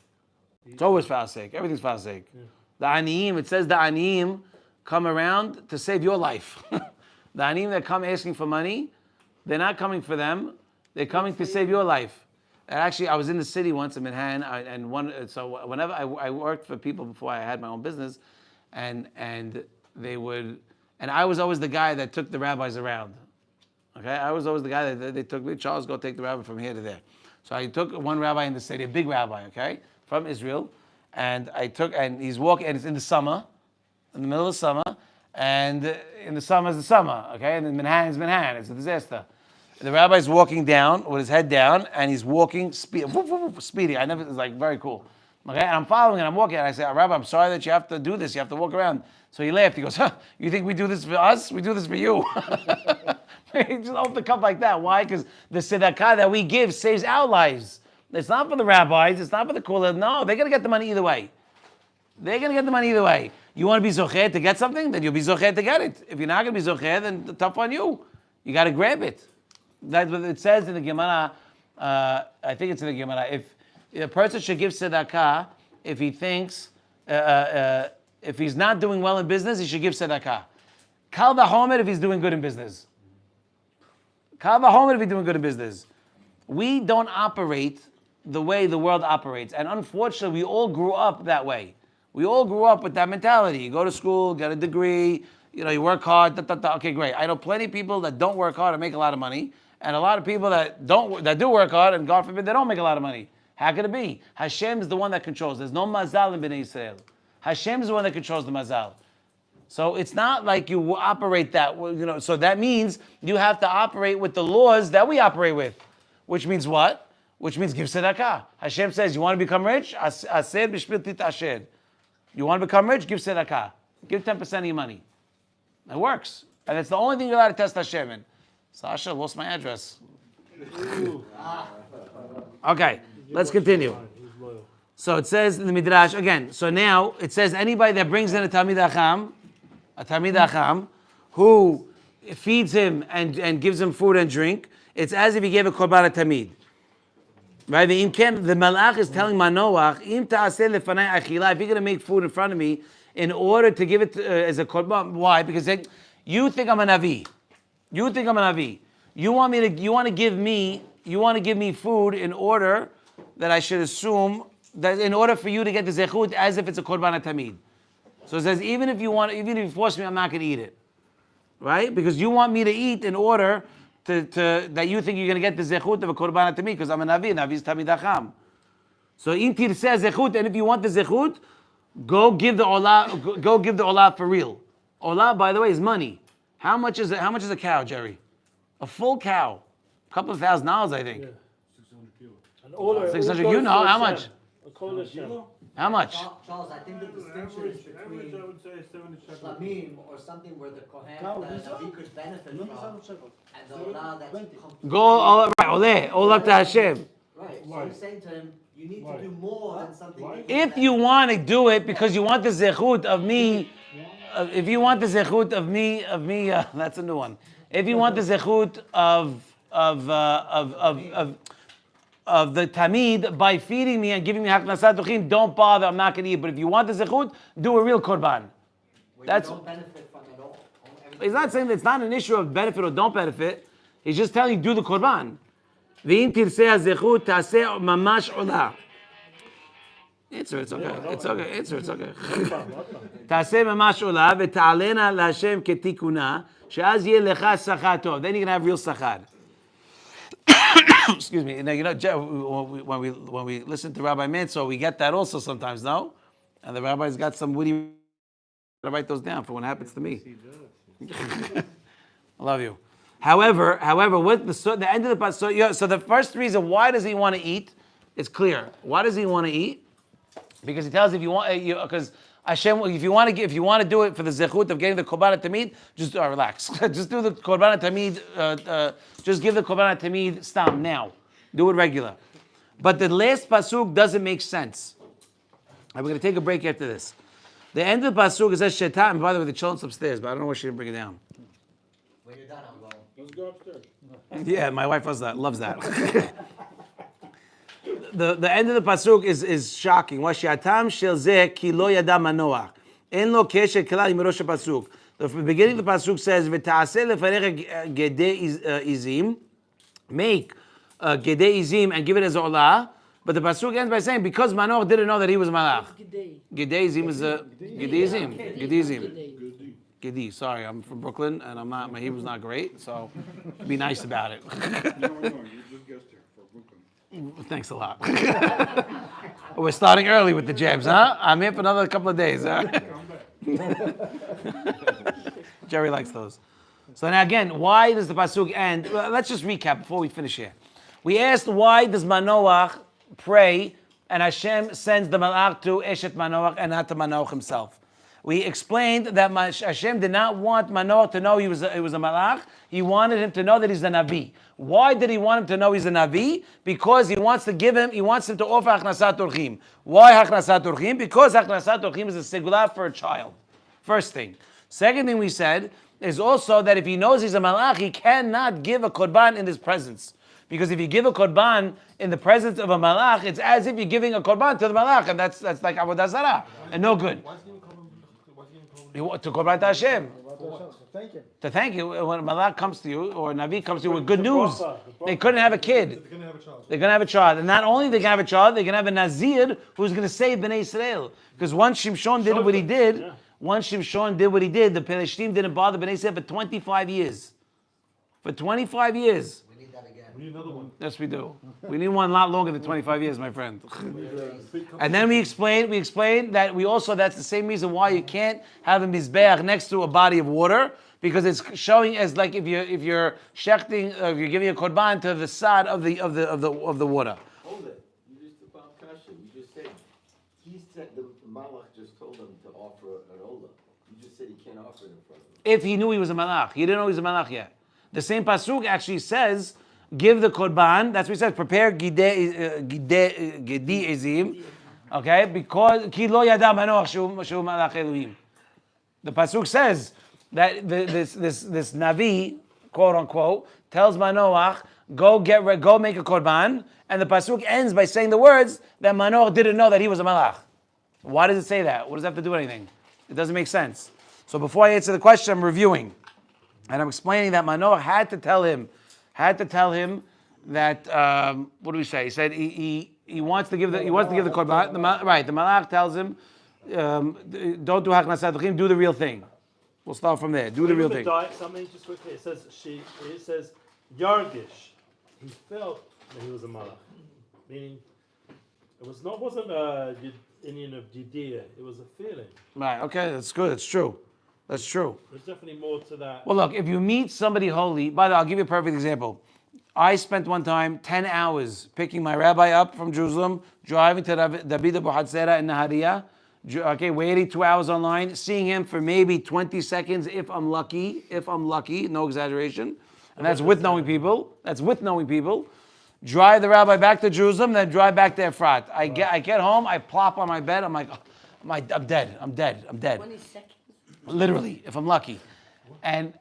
It's always for our sake. Everything's for our sake. Yeah. The Aniyim, it says the Aniyim come around to save your life. The Aniyim that come asking for money, they're not coming for them. They're coming to save your life. And actually, I was in the city once in Manhattan, so whenever I worked for people before I had my own business, and they would, and I was always the guy that took the rabbis around. Okay, I was always the guy that they took me. Charles, go take the rabbi from here to there. So I took one rabbi in the city, a big rabbi, okay, from Israel, and he's walking, and it's in the summer, in the middle of summer, and in the summer is the summer, okay, and in Manhattan is Manhattan, it's a disaster. The rabbi's walking down with his head down, and he's walking speedy. It's like very cool. Okay, and I'm following and I'm walking, and I say, Rabbi, I'm sorry that you have to do this. You have to walk around. So he laughed. He goes, you think we do this for us? We do this for you. He just opened the cup like that. Why? Because the tzedakah that we give saves our lives. It's not for the rabbis. It's not for the coolers. No, they're going to get the money either way. They're going to get the money either way. You want to be zocher to get something? Then you'll be zocher to get it. If you're not going to be zocher, then tough on you. You got to grab it. That's what it says in the Gemara. I think it's in the Gemara. If a person should give tzedakah, if he thinks, if he's not doing well in business, he should give tzedakah. Kal v'homer if he's doing good in business. Kal v'homer if he's doing good in business. We don't operate the way the world operates, and unfortunately, we all grew up that way. We all grew up with that mentality. You go to school, get a degree, you work hard. Okay, great. I know plenty of people that don't work hard and make a lot of money, and a lot of people that do work hard, and God forbid they don't make a lot of money. How could it be? Hashem is the one that controls. There's no mazal in Bnei Yisrael. Hashem is the one that controls the mazal. So it's not like you operate that, so that means you have to operate with the laws that we operate with. Which means what? Which means give tzedakah. Hashem says, you want to become rich? Aser b'shvil tit'asher. You want to become rich? Give tzedakah. Give 10% of your money. It works. And it's the only thing you're allowed to test Hashem in. Sasha, lost my address. Okay, let's continue. So it says in the Midrash, again, so now it says anybody that brings in a Talmid Acham, who feeds him and gives him food and drink, it's as if he gave a korban tamid. Right? The Malach is telling Manoach, if you're going to make food in front of me in order to give it as a korban, why? Because you think I'm a Navi. You think I'm a Navi. You want to give me food in order that I should assume that in order for you to get the zechut as if it's a korban tamid. So it says even if you force me, I'm not going to eat it. Right? Because you want me to eat in order to that you think you're going to get the zechut of a korban tamid because I'm a Navi. Navi is Tamid Acham. So in tirseh zechut, and if you want the zechut, go give the olah for real. Olah, by the way, is money. How much is a cow, Jerry? A full cow, a couple of $1,000, I think. Yeah. 600 kilos. 600. You know how much? How much? Charles, I think the distinction is between Shlamim or something where the Kohen, the Navi could benefit from, and the Olah that's all up to Hashem. Right. So I'm saying to him, you need to do more than something. If you want to do it because you want the zechut of me, if you want the zechut of me, that's a new one. If you want the zechut of the tamid by feeding me and giving me haknasat duchim, don't bother. I'm not going to eat. But if you want the zechut, do a real korban. That's. You don't benefit from it all. He's not saying that it's not an issue of benefit or don't benefit. He's just telling you do the korban. V'im tirseh zechut taseh mamash olah. Answer, it's okay. It's okay. Answer, it's okay. Taseh mamash olah v'ta'alena l'Hashem ketikuna she'az yeh lecha sachar tov. Then you can have real sachar. excuse me. Now, when we listen to Rabbi Manso, we get that also sometimes, no? And the rabbi's got some witty. I write those down for when it happens to me. I love you. However, with the end of the pasuk, so the first reason why does he want to eat is clear. Why does he want to eat? Because he tells if you want, because Hashem, if you want to do it for the zechut of getting the korban tamid, just relax. Just do the korban tamid. Just give the korban tamid stam now. Do it regular. But the last pasuk doesn't make sense. And we're going to take a break after this. The end of the pasuk is says shetam. And by the way, the children's upstairs, but I don't know why she didn't bring it down. When you're done, I'm going. Let's go upstairs. Yeah, my wife loves that. The end of the pasuk is shocking. Washiatam shel zeh ki lo yada manoach. En lo kesher kelal imirosh pasuk. The beginning of the pasuk says v'taaseh lefanecha gedei izim. Make gedei izim and give it as olah. But the pasuk ends by saying because Manoach didn't know that he was a malach. Gedei izim is a gedei izim. Gedei izim. Gedei. Sorry, I'm from Brooklyn and I'm not. My Hebrew's not great, so be nice about it. No, you just guessed here for Brooklyn. Thanks a lot. We're starting early with the jabs, huh? I'm here for another couple of days, huh? Jerry likes those. So now again, why does the pasuk end? Well, let's just recap before we finish here. We asked why does Manoach pray and Hashem sends the malach to Eshet Manoach and not to Manoach himself. We explained that Hashem did not want Manoach to know he was a malach. He wanted him to know that he's a navi. Why did he want him to know he's a navi? Because he wants him to offer Achnasat Orchim. Why Achnasat Orchim? Because Achnasat Orchim is a segula for a child. First thing. Second thing we said is also that if he knows he's a malach, he cannot give a korban in his presence. Because if you give a korban in the presence of a malach, it's as if you're giving a korban to the malach, and that's like avodah zarah, and no good. To korban to Hashem. To thank you. When a malach comes to you, or a navi comes to you with good news, they couldn't have a kid. They're going to have a child. And not only they're going to have a child, they're going to have a nazir who's going to save Bnei Israel. Because once Shimshon did what he did, the Pelishtim didn't bother Bnei Israel for 25 years. For 25 years. We need another one. Yes, we do. We need one a lot longer than 25 years, my friend. And then we explained that that's the same reason why you can't have a mizbeach next to a body of water, because it's showing as like if you're shechting, if you're giving a korban to the side of the water. Hold it. You just about kasha. You just said he said the malach just told him to offer an olah. You just said he can't offer it in front of him. If he knew he was a malach, he didn't know he was a malach yet. The same pasuk actually says, give the korban. That's what he says. Prepare gidei izim. Okay, because ki lo yada manoach shu malach Elohim. The pasuk says that this navi, quote unquote, tells Manoach, go make a korban, and the pasuk ends by saying the words that Manoach didn't know that he was a malach. Why does it say that? What does that have to do with anything? It doesn't make sense. So before I answer the question, I'm reviewing, and I'm explaining that Manoach had to tell him that what do we say? He said he wants to give the korban. The malach tells him, don't do Achnasat Orchim, do the real thing. We'll start from there. Do the real thing. Something just quickly. It says Yargish. He felt that he was a malach, meaning it wasn't a Indian of Judea. It was a feeling. Right. Okay. That's good. That's true. That's true. There's definitely more to that. Well, look, if you meet somebody holy, by the way, I'll give you a perfect example. I spent one time 10 hours picking my rabbi up from Jerusalem, driving to David Abu Hatzera in Nahariya, waiting 2 hours online, seeing him for maybe 20 seconds if I'm lucky, no exaggeration. And that's with knowing people. Drive the rabbi back to Jerusalem, then drive back to Efrat. I get home, I plop on my bed, I'm like, I'm dead. 20 seconds? Literally, if I'm lucky. And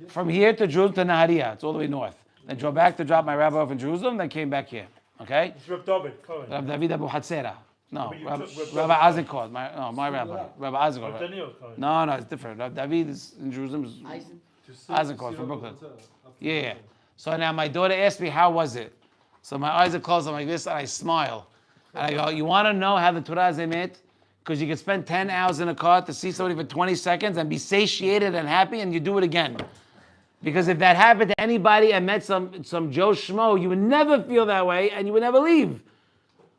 from here to Jerusalem to Nahariya, it's all the way north. Then drove back to drop my rabbi off in Jerusalem, then came back here. Okay? It's Reb David Cohen. Reb David Abu Hatzera. No, Rabbi Azenkot. My rabbi. Rabbi Azenkot. No, it's different. Reb David is in Jerusalem. Azenkot from Brooklyn. Yeah. So now my daughter asked me, how was it? So my eyes are closed, I'm like this, and I smile. And I go, you want to know how the Torah is emet? Because you can spend 10 hours in a car to see somebody for 20 seconds and be satiated and happy, and you do it again. Because if that happened to anybody and met some Joe Schmo, you would never feel that way and you would never leave.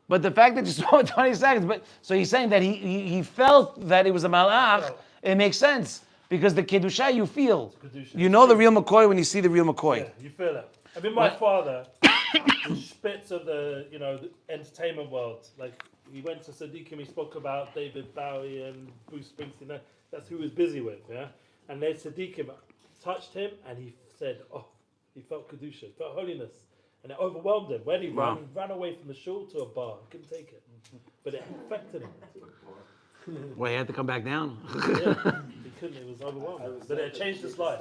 But the fact that you saw it 20 seconds, so he's saying that he felt that it was a malach, it makes sense. Because the Kedusha you feel. You know the real McCoy when you see the real McCoy. Yeah, you feel it. I mean, my father, the spits of the entertainment world. Like, he went to Sadiqim, he spoke about David Bowie and Bruce Springsteen. That's who he was busy with, yeah? And then Sadiqim touched him and he said, he felt Kedusha, he felt holiness. And it overwhelmed him. When he ran away from the shul to a bar, he couldn't take it. But it affected him. Well, he had to come back down. Yeah, he couldn't, it was overwhelming. But it changed his life.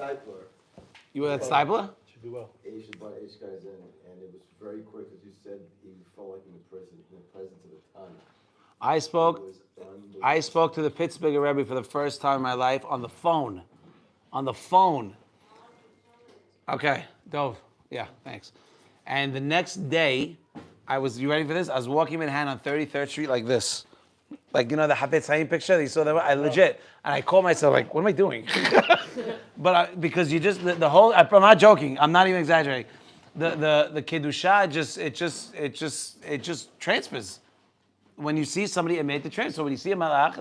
You were at Stipler? Should be well. Asian bought H guys in, and it was very quick, as you said, he felt like in the presence of the ton. I spoke to the Pittsburgh Rebbe for the first time in my life on the phone. On the phone. Okay, Dov. Yeah, thanks. And the next day, you ready for this? I was walking Manhattan on 33rd Street like this. Like, the Hafetz Chaim picture? You saw that? I legit. And I called myself like, what am I doing? Because you just, the whole, I'm not joking. I'm not even exaggerating. The Kedusha it just transfers. When you see somebody, it made the transfer. So when you see a malach,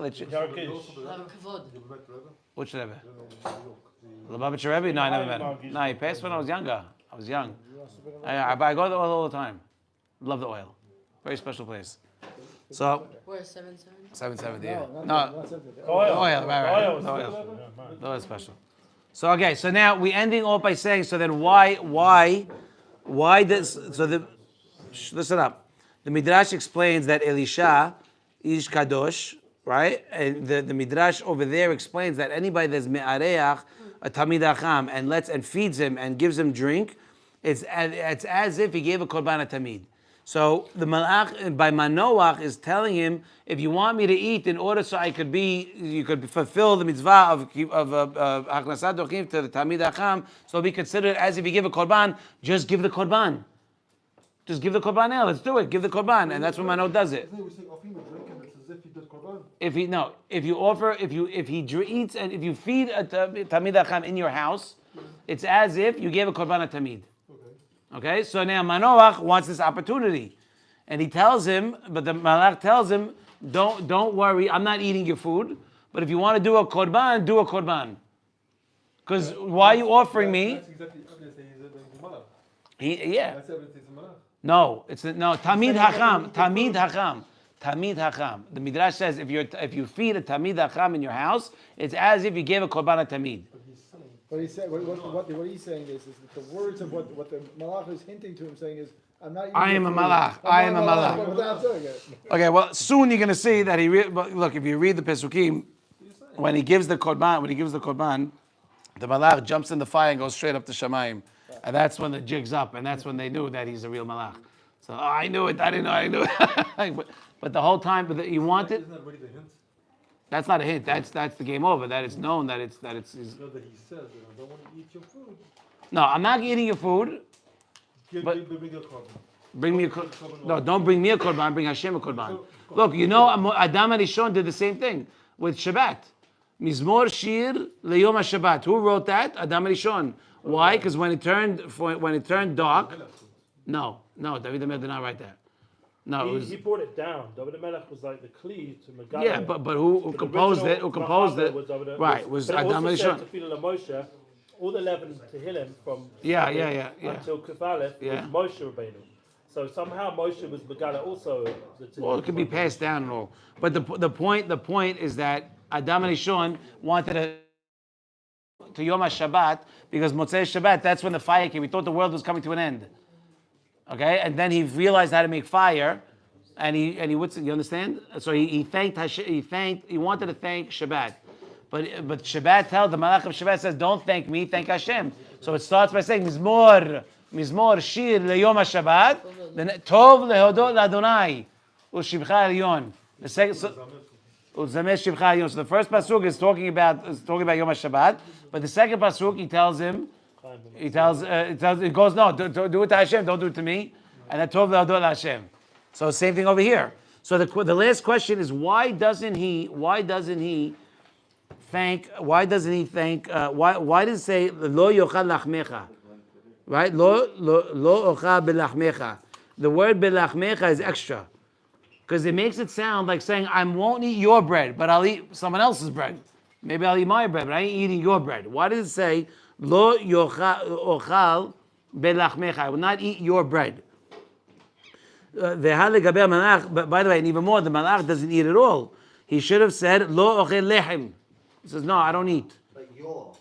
which Rebbe? Lubavitcher Rebbe? No, I never met him. No, he passed when I was younger. I was young. I go there all the time. Love the oil. Very special place. So. Where 770? 770. No, No, not 770. oil. Right. The oil special. So okay. So now we ending off by saying. So then why this? So listen up. The Midrash explains that Elisha is kadosh, right? And the Midrash over there explains that anybody that's me'areach a tamid acham and feeds him and gives him drink, it's as if he gave a korban a tamid. So the malach by Manoach is telling him, if you want me to eat in order so you could fulfill the mitzvah of achnasat dochim to the tamid acham, so be considered as if you give a korban. Just give the korban. Just give the korban now. Let's do it. Give the korban, and that's what Manoach does it. If he eats and if you feed a tamid acham in your house, it's as if you gave a korban a tamid. Okay, so now Manoach wants this opportunity, and he tells him, but the malach tells him, don't worry, I'm not eating your food, but if you want to do a korban, do a korban. Because why are you offering me? That's exactly malach. Yeah. That's everything malach. No, tamid hacham. The Midrash says if you feed a tamid hacham in your house, it's as if you gave a korban a tamid. What he's saying, what he's saying is that the words of what the malach is hinting to him saying is, I'm not. I am a malach. I am a malach. Without doing it. Okay, well, soon you're going to see that look, if you read the Pesukim, when he gives the korban, the malach jumps in the fire and goes straight up to Shamayim, and that's when the jig's up, and that's when they knew that he's a real malach. So I knew it. I didn't know it. but the whole time, you want it. Isn't that really the hint? That's not a hint. That's the game over. That it's known that it's. No, that he says, I don't want to eat your food. No, I'm not eating your food. Bring a korban. Bring me a korban. No, don't bring me a korban. Bring Hashem a korban. Look, Adam and Rishon did the same thing with Shabbat. Mizmor Shir Leyom HaShabbat. Who wrote that? Adam and Rishon. Why? Because when it turned dark. No, David HaMelech did not write that. No, he brought it down. David HaMelech was like the Kli to Megillah. Yeah, but who composed it? Who composed it? Was Adam and Rishon. Moshe, all the 11 Tehillim from until Kuf Aleph was Moshe Rabbeinu. So somehow Moshe was Megillah also. Well, it could be passed down and all. But the point is that Adam and Rishon wanted to Yom HaShabbat because Motzei Shabbat, that's when the fire came. We thought the world was coming to an end. Okay, and then he realized how to make fire, and he would, you understand? So he wanted to thank Shabbat, but Shabbat tells the Malach of Shabbat says, don't thank me, thank Hashem. So it starts by saying Mizmor Shir LeYom HaShabbat, then Tov LeHodot LaDonai U'Shivcha Elyon. The second U'Zamesh Shivcha Elyon. So the first pasuk is talking about Yom HaShabbat, but the second pasuk he tells him. It goes, no, do it to Hashem, don't do it to me. And then Tov Le'odot Hashem. So same thing over here. So the last question is why doesn't he thank? Why doesn't he thank? Why does it say lo yochal lachmecha? Right? Lo ochal belachmecha. The word belachmecha is extra because it makes it sound like saying I won't eat your bread, but I'll eat someone else's bread. Maybe I'll eat my bread, but I ain't eating your bread. Why does it say lo ochal belachmecha? I will not eat your bread. But by the way, and even more, the malach doesn't eat at all. He should have said lo ochel lechem. He says no, I don't eat. Like your.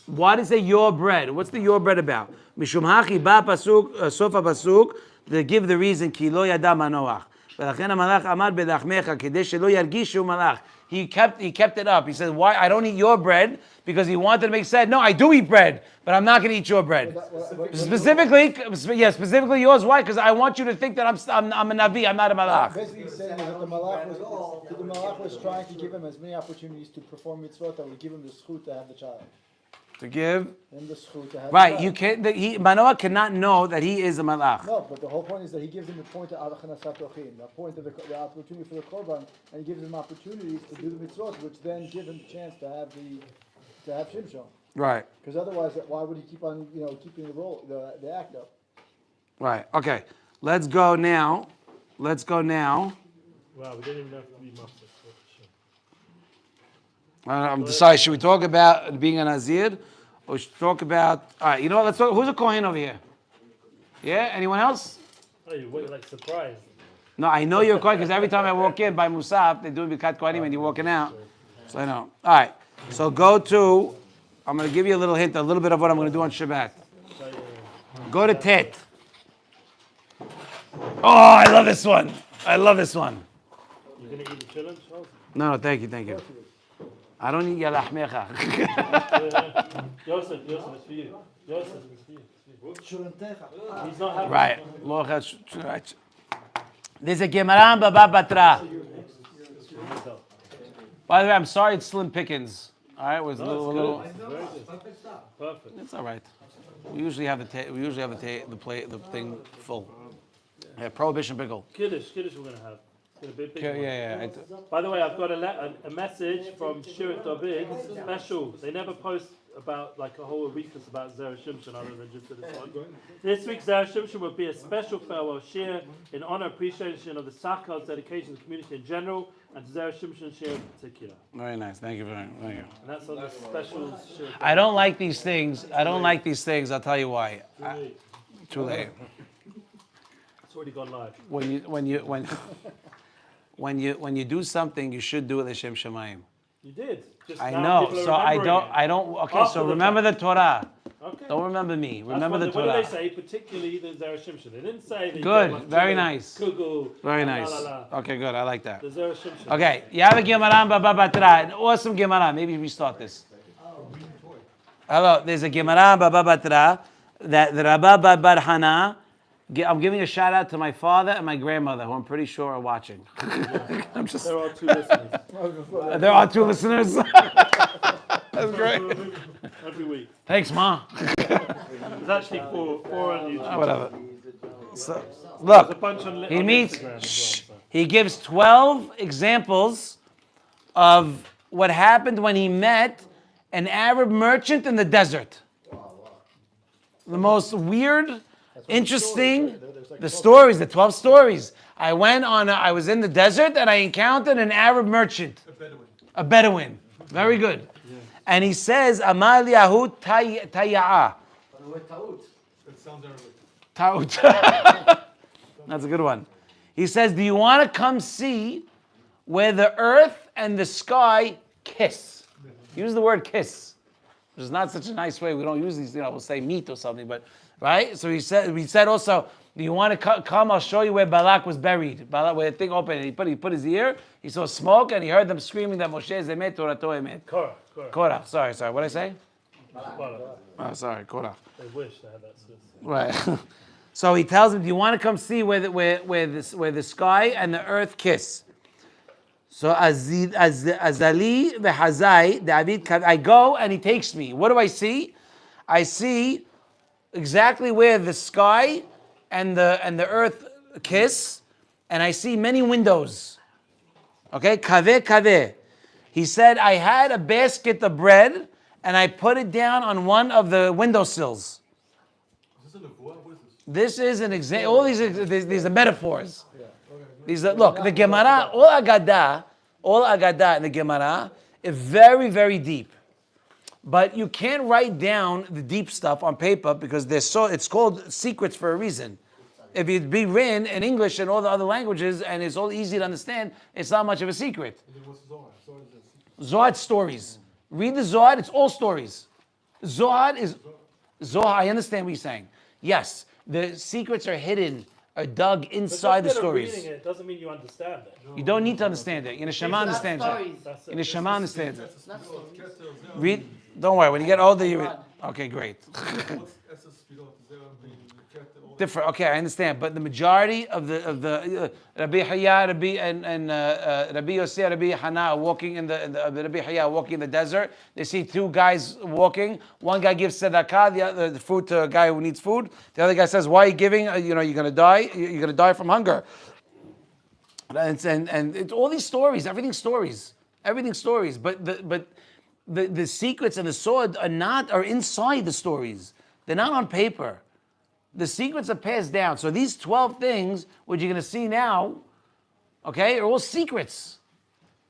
Why does it say your bread? What's the your bread about? Mishum hachi ba pasuk sofa pasuk to give the reason ki lo yada manoach. ולכן המלאך עמד בלחמך כדי שלא ירגיש שהוא מלאך. He kept it up. He said, why I don't eat your bread? Because he wanted to make sense. No, I do eat bread, but I'm not going to eat your bread. Specifically yours. Why? Because I want you to think that I'm a Navi. I'm not a malach. Basically, he's saying that the malach was trying to give him as many opportunities to perform mitzvot that would give him the zchut to have the child. To give Him the zchut to have right. the You child. can't. Manoah cannot know that he is a malach. No, but the whole point is that he gives him the point of avachanasat tochim, the point of the opportunity for the korban, and he gives him opportunities to do the mitzvot, which then give him the chance to have Shimshon. Right. Because otherwise, why would he keep on, keeping the act up? Right. Okay. Let's go now. Wow, we didn't even have to be masters. I'm deciding, should we talk about being a Nazir? Or should we talk about... All right, you know what? Let's talk... Who's a Kohen over here? Yeah? Anyone else? Oh, you wait like surprised. No, I know you're a Kohen because every time I walk in by Musaf, they're doing Birkat Kohanim and you're walking out. So I know. All right. So go to... I'm going to give you a little hint, a little bit of what I'm going to do on Shabbat. Go to Tet. Oh, I love this one. I love this one. You're going to eat the challenge? No, thank you. I don't eat yalachmecha. Yosef, it's for you. Yosef, it's for you. He's not happy. Right. There's a Gemara Baba Batra. By the way, I'm sorry it's slim pickings. All right, it was a little. Perfect. It's all right. We usually have the thing full. Yeah, prohibition pickle. Kiddush we're going to have. It's gonna be a big one. Yeah. By the way, I've got a message from Shirat David, special. They never post about like a whole week about Zera Shimshon other than just this one. This week's Zera Shimshon will be a special farewell shir in honor and appreciation of the Sakkal's dedication to the community in general and to Zera Shimshon shir in particular. Very nice. Thank you. And that's on the special shir. I don't like these things. I'll tell you why. Too late. It's already gone live. When you do something, you should do it l'shem shamayim. You did. Just I now know. people are So I remembering don't. it. Okay. After So the remember the fact. Torah. Okay. Don't remember me. That's Remember the what Torah. What did they say? Particularly the Zera Shimshon. They didn't say the Good. Very nice. Kugel, Very la, nice. la, la. Okay, good. I like that. The Zera Shimshon. Okay. You have a Gemara Baba Batra. An awesome Gemara. Maybe we start this. Hello. There's a Gemara Baba Batra that the Rabba Bar Hana. I'm giving a shout out to my father and my grandmother, who I'm pretty sure are watching. I'm just. There are two listeners. There are two listeners. That's great. Every week. Thanks, Ma. There's actually four on YouTube. Whatever. So, There's a look, bunch on he on meets. Instagram as Shh, well, so. he gives 12 examples of what happened when he met an Arab merchant in the desert. The most weird, interesting, the stories, the 12 stories. I was in the desert and I encountered an Arab merchant. A Bedouin. Very good. Yeah. And he says, Amal Yahud Taya'a. That sounds Arabic. Ta'ut. That's a good one. He says, do you want to come see where the earth and the sky kiss? Use the word kiss. Which is not such a nice way. We don't use these, we'll say meet or something, but, right? So we said also, do you want to come? I'll show you where Balak was buried. Balak, where the thing opened, and he put his ear, he saw smoke, and he heard them screaming that Moshe is emet, Torah emet. Korach. Sorry. What did I say? Oh, sorry, Korach. They wish they had that system. Right. So he tells him, do you want to come see where the sky and the earth kiss? So Azali v'Hazai, David, I go and he takes me. What do I see? I see exactly where the sky and the earth kiss, and I see many windows. Okay, kaveh. He said, I had a basket of bread and I put it down on one of the windowsills. This is an example. All these are metaphors. These are, look, the Gemara, all Agadah in the Gemara is very, very deep. But you can't write down the deep stuff on paper because it's called secrets for a reason. If it'd be written in English and all the other languages and it's all easy to understand, it's not much of a secret. Zohar stories. Read the Zohar, it's all stories. Zohar, I understand what you're saying. Yes, the secrets are hidden, are dug inside the stories. Reading it doesn't mean you understand it. You don't need to understand it. Your neshama understands it. Your neshama understands it. Read. Don't worry. When you get older, you read. Okay, great. Different. Okay, I understand. But the majority of the Rabbi Hayya, Rabbi Yosef, Rabbi Hana walking in the Rabbi Hayya walking in the desert. They see two guys walking. One guy gives tzedakah, the food to a guy who needs food. The other guy says, "Why are you giving? You're gonna die. You're gonna die from hunger." And it's all these stories. Everything's stories. But the secrets and the sword are inside the stories. They're not on paper. The secrets are passed down. So these 12 things, which you're going to see now, okay, are all secrets.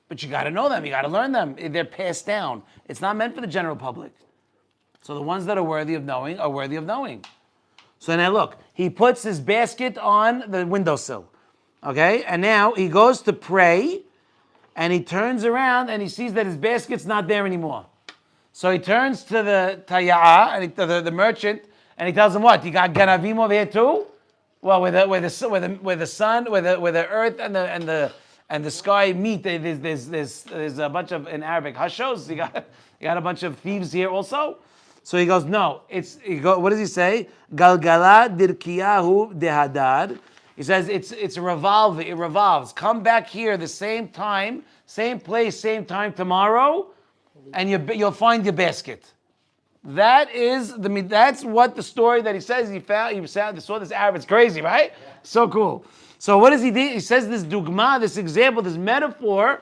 But you got to know them. You got to learn them. They're passed down. It's not meant for the general public. So the ones that are worthy of knowing are worthy of knowing. So now look, he puts his basket on the windowsill, okay? And now he goes to pray, and he turns around, and he sees that his basket's not there anymore. So he turns to the taya'a, and the merchant, and he tells him, what? You got ganavim over here too? Well, where the sun, where the earth and the sky meet, there's a bunch of, in Arabic, hashos. You got a bunch of thieves here also. So he goes, no. What does he say? Galgala dirkiyahu dehadad. He says it's revolving. It revolves. Come back here the same time, same place, same time tomorrow, and you'll find your basket. That's what the story that he says he saw this Arab. It's crazy, right? Yeah. So cool. So what does he do? He says this dugma, this example, this metaphor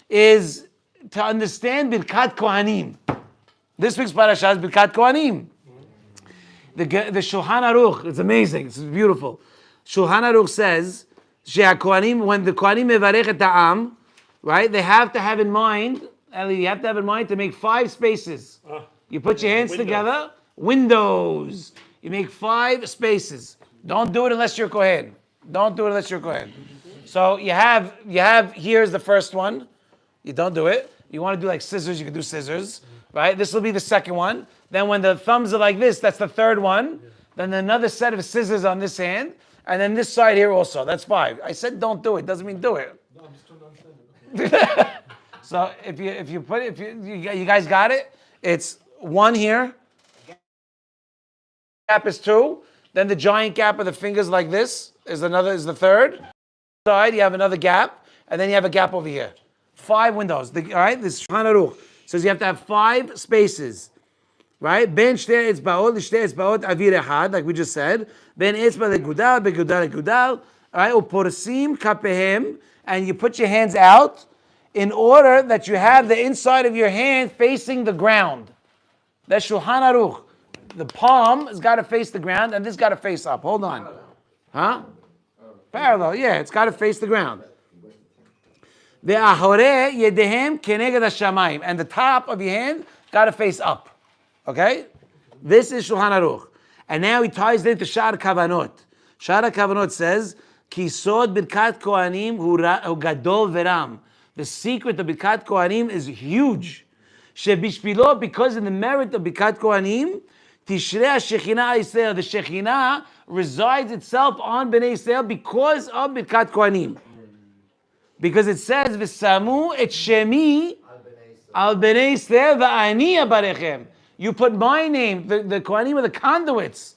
is to understand Birkat Kohanim. This week's parasha is Birkat Kohanim. The Shulchan Aruch, it's amazing, it's beautiful. Shulchan Aruch says, when the Kohanim mevarech et ha'am, right, they have to have in mind, Eli, you have to have in mind to make 5 spaces. You put your hands together, windows. You make 5 spaces. Don't do it unless you're Kohen. So you have, here's the first one. You don't do it. You want to do like scissors, you can do scissors. Right? This will be the second one. Then when the thumbs are like this, that's the third one. Then another set of scissors on this hand. And then this side here also. That's 5. I said don't do it. Doesn't mean do it. No, I'm just trying to understand it. So if you guys got it, it's 1 here. Gap is 2. Then the giant gap of the fingers like this is the third. Side you have another gap, and then you have a gap over here. 5 windows. All right, this Shulchan Aruch says you have to have 5 spaces. Right? Ben shtei etzbaot l'shtei etzbaot avir echad, like we just said. Ben etzba legudal, begudal legudal. All right, uporsim kapehem, and you put your hands out in order that you have the inside of your hand facing the ground. That's Shulchan Aruch. The palm has got to face the ground, and this got to face up. Hold on. Huh? Parallel, yeah, it's got to face the ground. Ve'ahoreh yedehem keneged hashamayim, and the top of your hand got to face up. Okay? This is Shulchan Aruch. And now he ties it into Shar Kavanot. Shar Kavanot says, Ki sod birkat kohanim hu gadol veram. The secret of birkat kohanim is huge. Shebishpilo, because in the merit of birkat kohanim, Tishrei HaShekhinah Yisrael, the Shekhinah resides itself on Bnei Yisrael because of birkat kohanim. Because it says, V'samu et shemi al Bnei Yisrael va'ani abarechem. You put my name, the Kohanim are the conduits,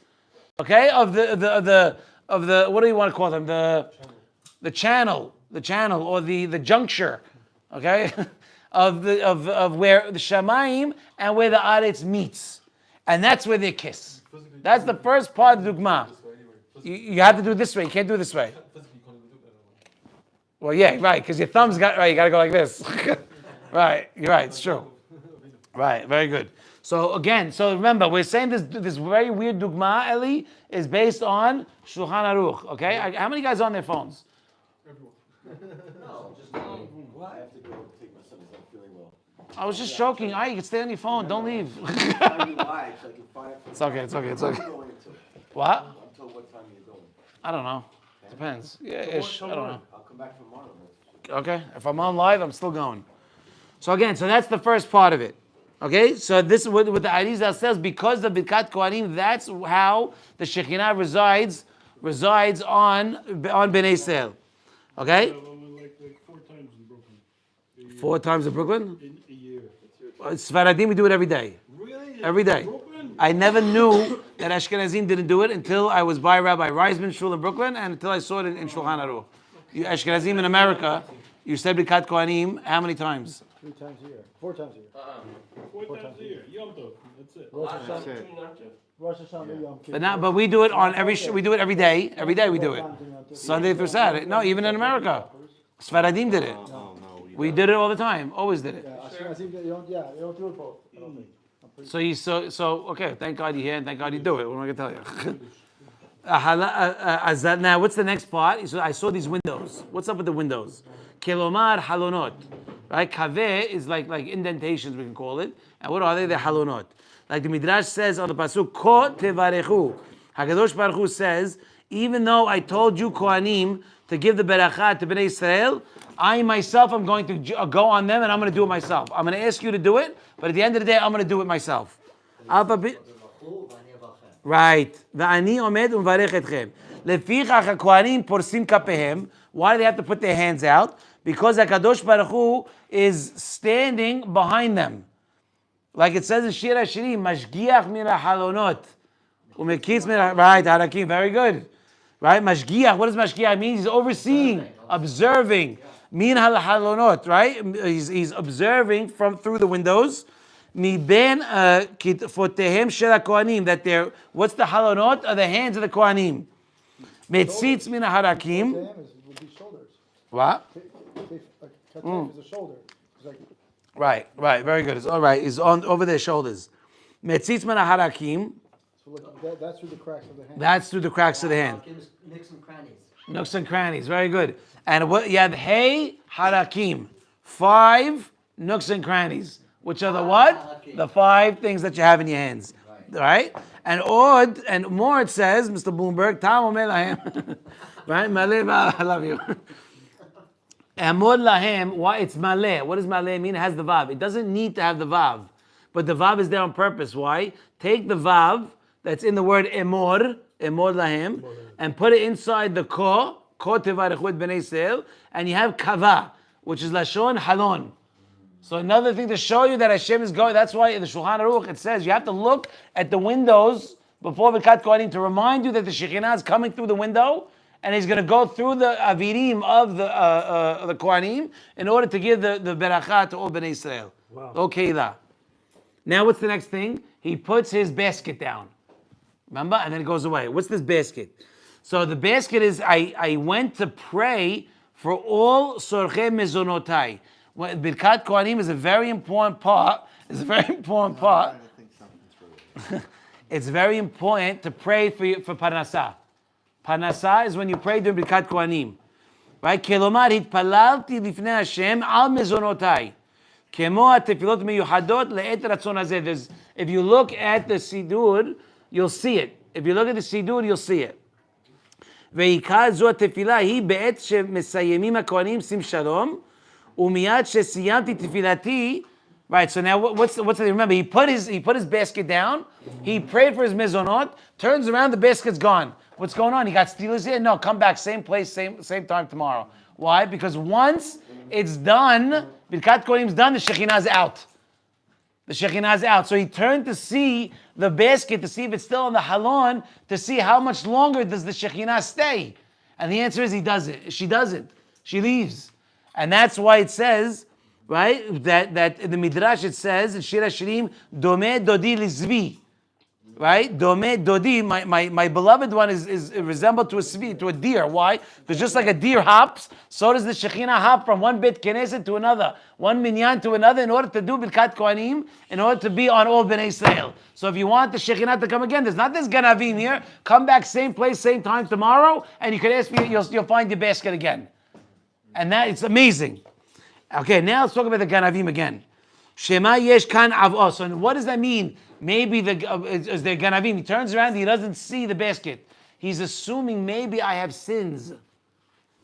okay, of the what do you want to call them? The channel, or the juncture, okay, of where the Shamayim and where the Aretz meets, and that's where they kiss. That's the first part of the Dugma. You have to do it this way. You can't do it this way. Well, yeah, right, because your thumb's you got to go like this. Right, you're right, it's true. Right, very good. So again, so remember, we're saying this very weird dugma, Eli, is based on Shulchan Aruch, okay? How many guys are on their phones? No, just I have to go take my son. He's not feeling well. I was just joking. You can stay on your phone, don't leave. Time you live, so I can find. It's okay, it's okay, it's okay. Where are you going until? What? Until what time are you going? I don't know. Depends. Yeah, ish. I don't know. I'll come back tomorrow. That's Okay, if I'm on live, I'm still going. So again, so that's the first part of it. Okay, so this is what the Arizal says, because the Birkat Kohanim, that's how the Shekhinah resides on Bnei Israel. Okay? Like 4 times in Brooklyn. 4 times in Brooklyn? In a year. Sfaradim, we do it every day. Really? Every day. Brooklyn? I never knew that Ashkenazim didn't do it until I was by Rabbi Reisman Shul in Brooklyn and until I saw it in Shulchan Aruch. You Ashkenazim in America, you said Birkat Kohanim how many times? 3 times a year, 4 times a year. 4 times a year. Yom Tov. That's it. Rosh Hashanah, Yom Kippur. But we do it on we do it every day. Every day we do it. Sunday through Saturday. No, even in America. Sfaradim did it. We did it all the time. Always did it. Yeah, Ashkenazim, they don't do it both. I don't think. I'm pretty So okay, thank God you're here and thank God you do it. What am I gonna tell you? Now what's the next part? So I saw these windows. What's up with the windows? Kelomar halonot. Right? Kaveh is like indentations, we can call it. And what are they? They're halonot. Like the Midrash says on the Pasuk, Ko tevarechu. HaKadosh Baruch Hu says, even though I told you, Kohanim, to give the Berachah to Bnei Israel, I myself am going to go on them and I'm going to do it myself. I'm going to ask you to do it, but at the end of the day, I'm going to do it myself. Right. V'ani omed u'mvarech etchem. Lefichach HaKohanim porsim kapehem. Why do they have to put their hands out? Because HaKadosh Baruch Hu is standing behind them. Like it says in Shir HaShirim, Mashgiach min halonot umekitz min right, harakim. Very good. Right? Mashgiach, what does Mashgiach mean? He's overseeing, observing. Min halonot, right? He's observing through the windows. Mi ben kitfotehem shel HaKohanim, that they're, what's the halonot? Are the hands of the Kohanim. Metzitz min harakim. would be shoulders. What? Katif is a shoulder. It's like, Right, very good. It's all right. It's on over their shoulders. Metzitz min harakim. so look, that's through the cracks of the hand. That's through the cracks of the hand. Nicks and crannies. Nooks and crannies. Very good. And what you have hey harakim. 5 nooks and crannies. Which are the what? The 5 things that you have in your hands. Right? And od and more it says, Mr. Bloomberg, Tam omer lahem. Right? Maleh, I love you. Amod lahem, why it's maleh. What does maleh mean? It has the vav. It doesn't need to have the vav. But the vav is there on purpose. Why? Take the vav that's in the word emor lahem, and put it inside the ko tevarechu et bnei Israel, and you have kava, which is lashon halon. So another thing to show you that Hashem is going, that's why in the Shulchan Aruch it says you have to look at the windows before Birkat Kohanim to remind you that the Shekhinah is coming through the window and he's going to go through the avirim of the Kohanim in order to give the Berachah to all Bnei Israel. Wow. Okay, now what's the next thing? He puts his basket down. Remember? And then it goes away. What's this basket? So the basket is, I went to pray for all Sorchei Mezonotai. Birkat Kohanim is a very important part. It's very important to pray for Parnasah. Parnasah is when you pray during Birkat Kohanim. Right? Kelomar hitpalalti lifnei Hashem al mezonotai. Kemo atefilot miyuchadot le'et ratzon hazeh. If you look at the Sidur, you'll see it. If you look at the Sidur, you'll see it. Ve'ikad zo atefila hi be'et shemesayemim haKohanim sim shalom. Umiyat shesiyamti tefilati. Right. So now, what's the remember? He put his basket down. He prayed for his mizonot. Turns around, the basket's gone. What's going on? He got steelers here? No, come back, same place, same time tomorrow. Why? Because once it's done, Birkat Kohanim's done, the Shekhinah's out. The Shekhinah's out. So he turned to see the basket to see if it's still on the halon, to see how much longer does the Shekhinah stay. And the answer is he doesn't. She doesn't. She leaves. And that's why it says, right, that in the Midrash it says, in Shir HaShirim, Domeh Dodi Lizvi. right? Dome dodi, my beloved one is resembled to a deer. Why? Because just like a deer hops, so does the Shekhinah hop from one bit Knesset to another, one minyan to another, in order to do Birkat Kohanim, in order to be on all Bnei Israel. So if you want the Shekhinah to come again, there's not this Ganavim here. Come back same place, same time tomorrow, and you can ask me, you'll find your basket again. And that, it's amazing. Okay, now let's talk about the Ganavim again. Shema yesh kan avos. So what does that mean? Maybe is there Ganavim? He turns around, he doesn't see the basket. He's assuming maybe I have sins.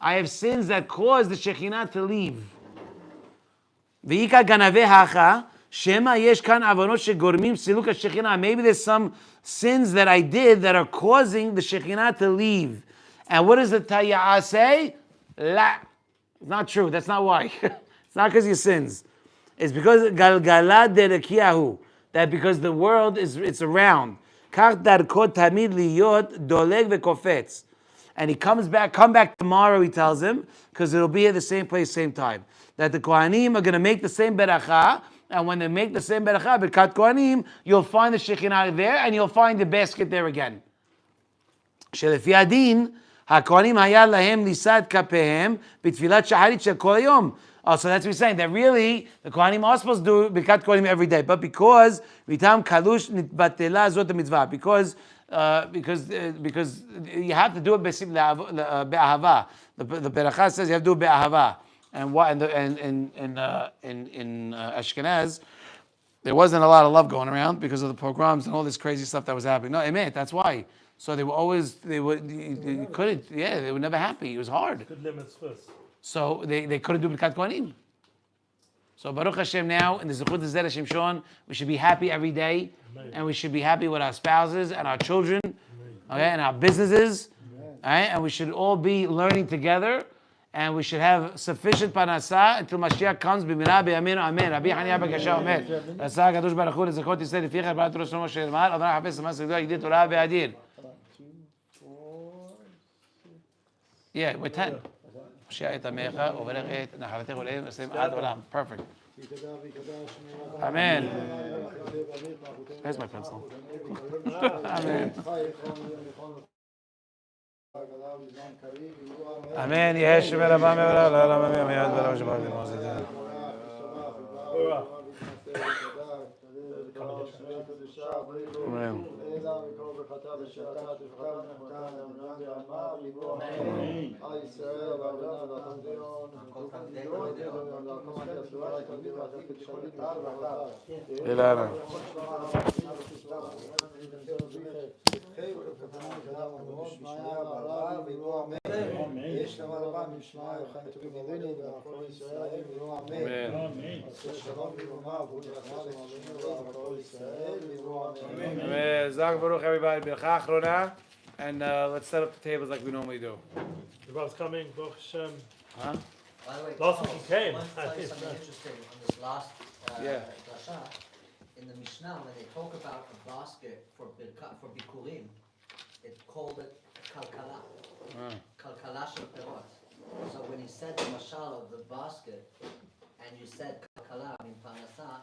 I have sins that cause the Shekhinah to leave. V'ika ganave hacha. Shema yesh kan avonot shegormim siluk Shekhinah. Maybe there's some sins that I did that are causing the Shekhinah to leave. And what does the Tayyah say? La. It's not true. That's not why. It's not because of your sins. It's because galgala derekiyahu, that because the world it's around. Kach darkot tamid liyot doleg vekofetz, and he come back tomorrow. He tells him because it'll be at the same place, same time. That the Kohanim are going to make the same beracha, and when they make the same beracha, Birkat Kohanim, you'll find the Shekhinah there, and you'll find the basket there again. Shelefi adin haKohanim hayad lahem lisad kapehem b'tfilat shaharit shel kol yom. Oh, so that's what he's saying, that really the Kohanim are supposed to do Birkat Kohanim every day, but because Vitam Kalush Nitbatela Zot Mitzvah, because you have to do it be'ahava. The Beracha says you have to do it be'ahava, and what in Ashkenaz there wasn't a lot of love going around because of the pogroms and all this crazy stuff that was happening. No, emet, that's why. So they were never happy. It was hard. Good limits first. So they couldn't do Birkat Kohanim. So Baruch Hashem now, in the Zechut of Zera Shimshon, we should be happy every day. Amen. And we should be happy with our spouses and our children, okay, and our businesses. Right? And we should all be learning together. And we should have sufficient parnasa until Mashiach comes. B'mirah b'yamin amen. Rabbi Haniyah b'Gasha omer. Rasa HaKadosh Baruch Hu l'zechot Yisrael leficha b'at Rosh Hashanah she'emar. Adonai hafez l'mas l'gdol yidei Torah v'adir. Yeah, we're 10. Perfect. Amen. Where's my pencil? Amen. Amen. Amen. Zag Baruch everybody, Bircha Achrona, and let's set up the tables like we normally do. Everyone's coming, Baruch Hashem. Huh? By the way, Last week he came. Something interesting on this last drasha. In the Mishnah, when they talk about a basket for bikurim, it's called it kalkala. Kalkala shel perot. So when he said the mashal of the basket, and you said kalkala, I mean parnasa,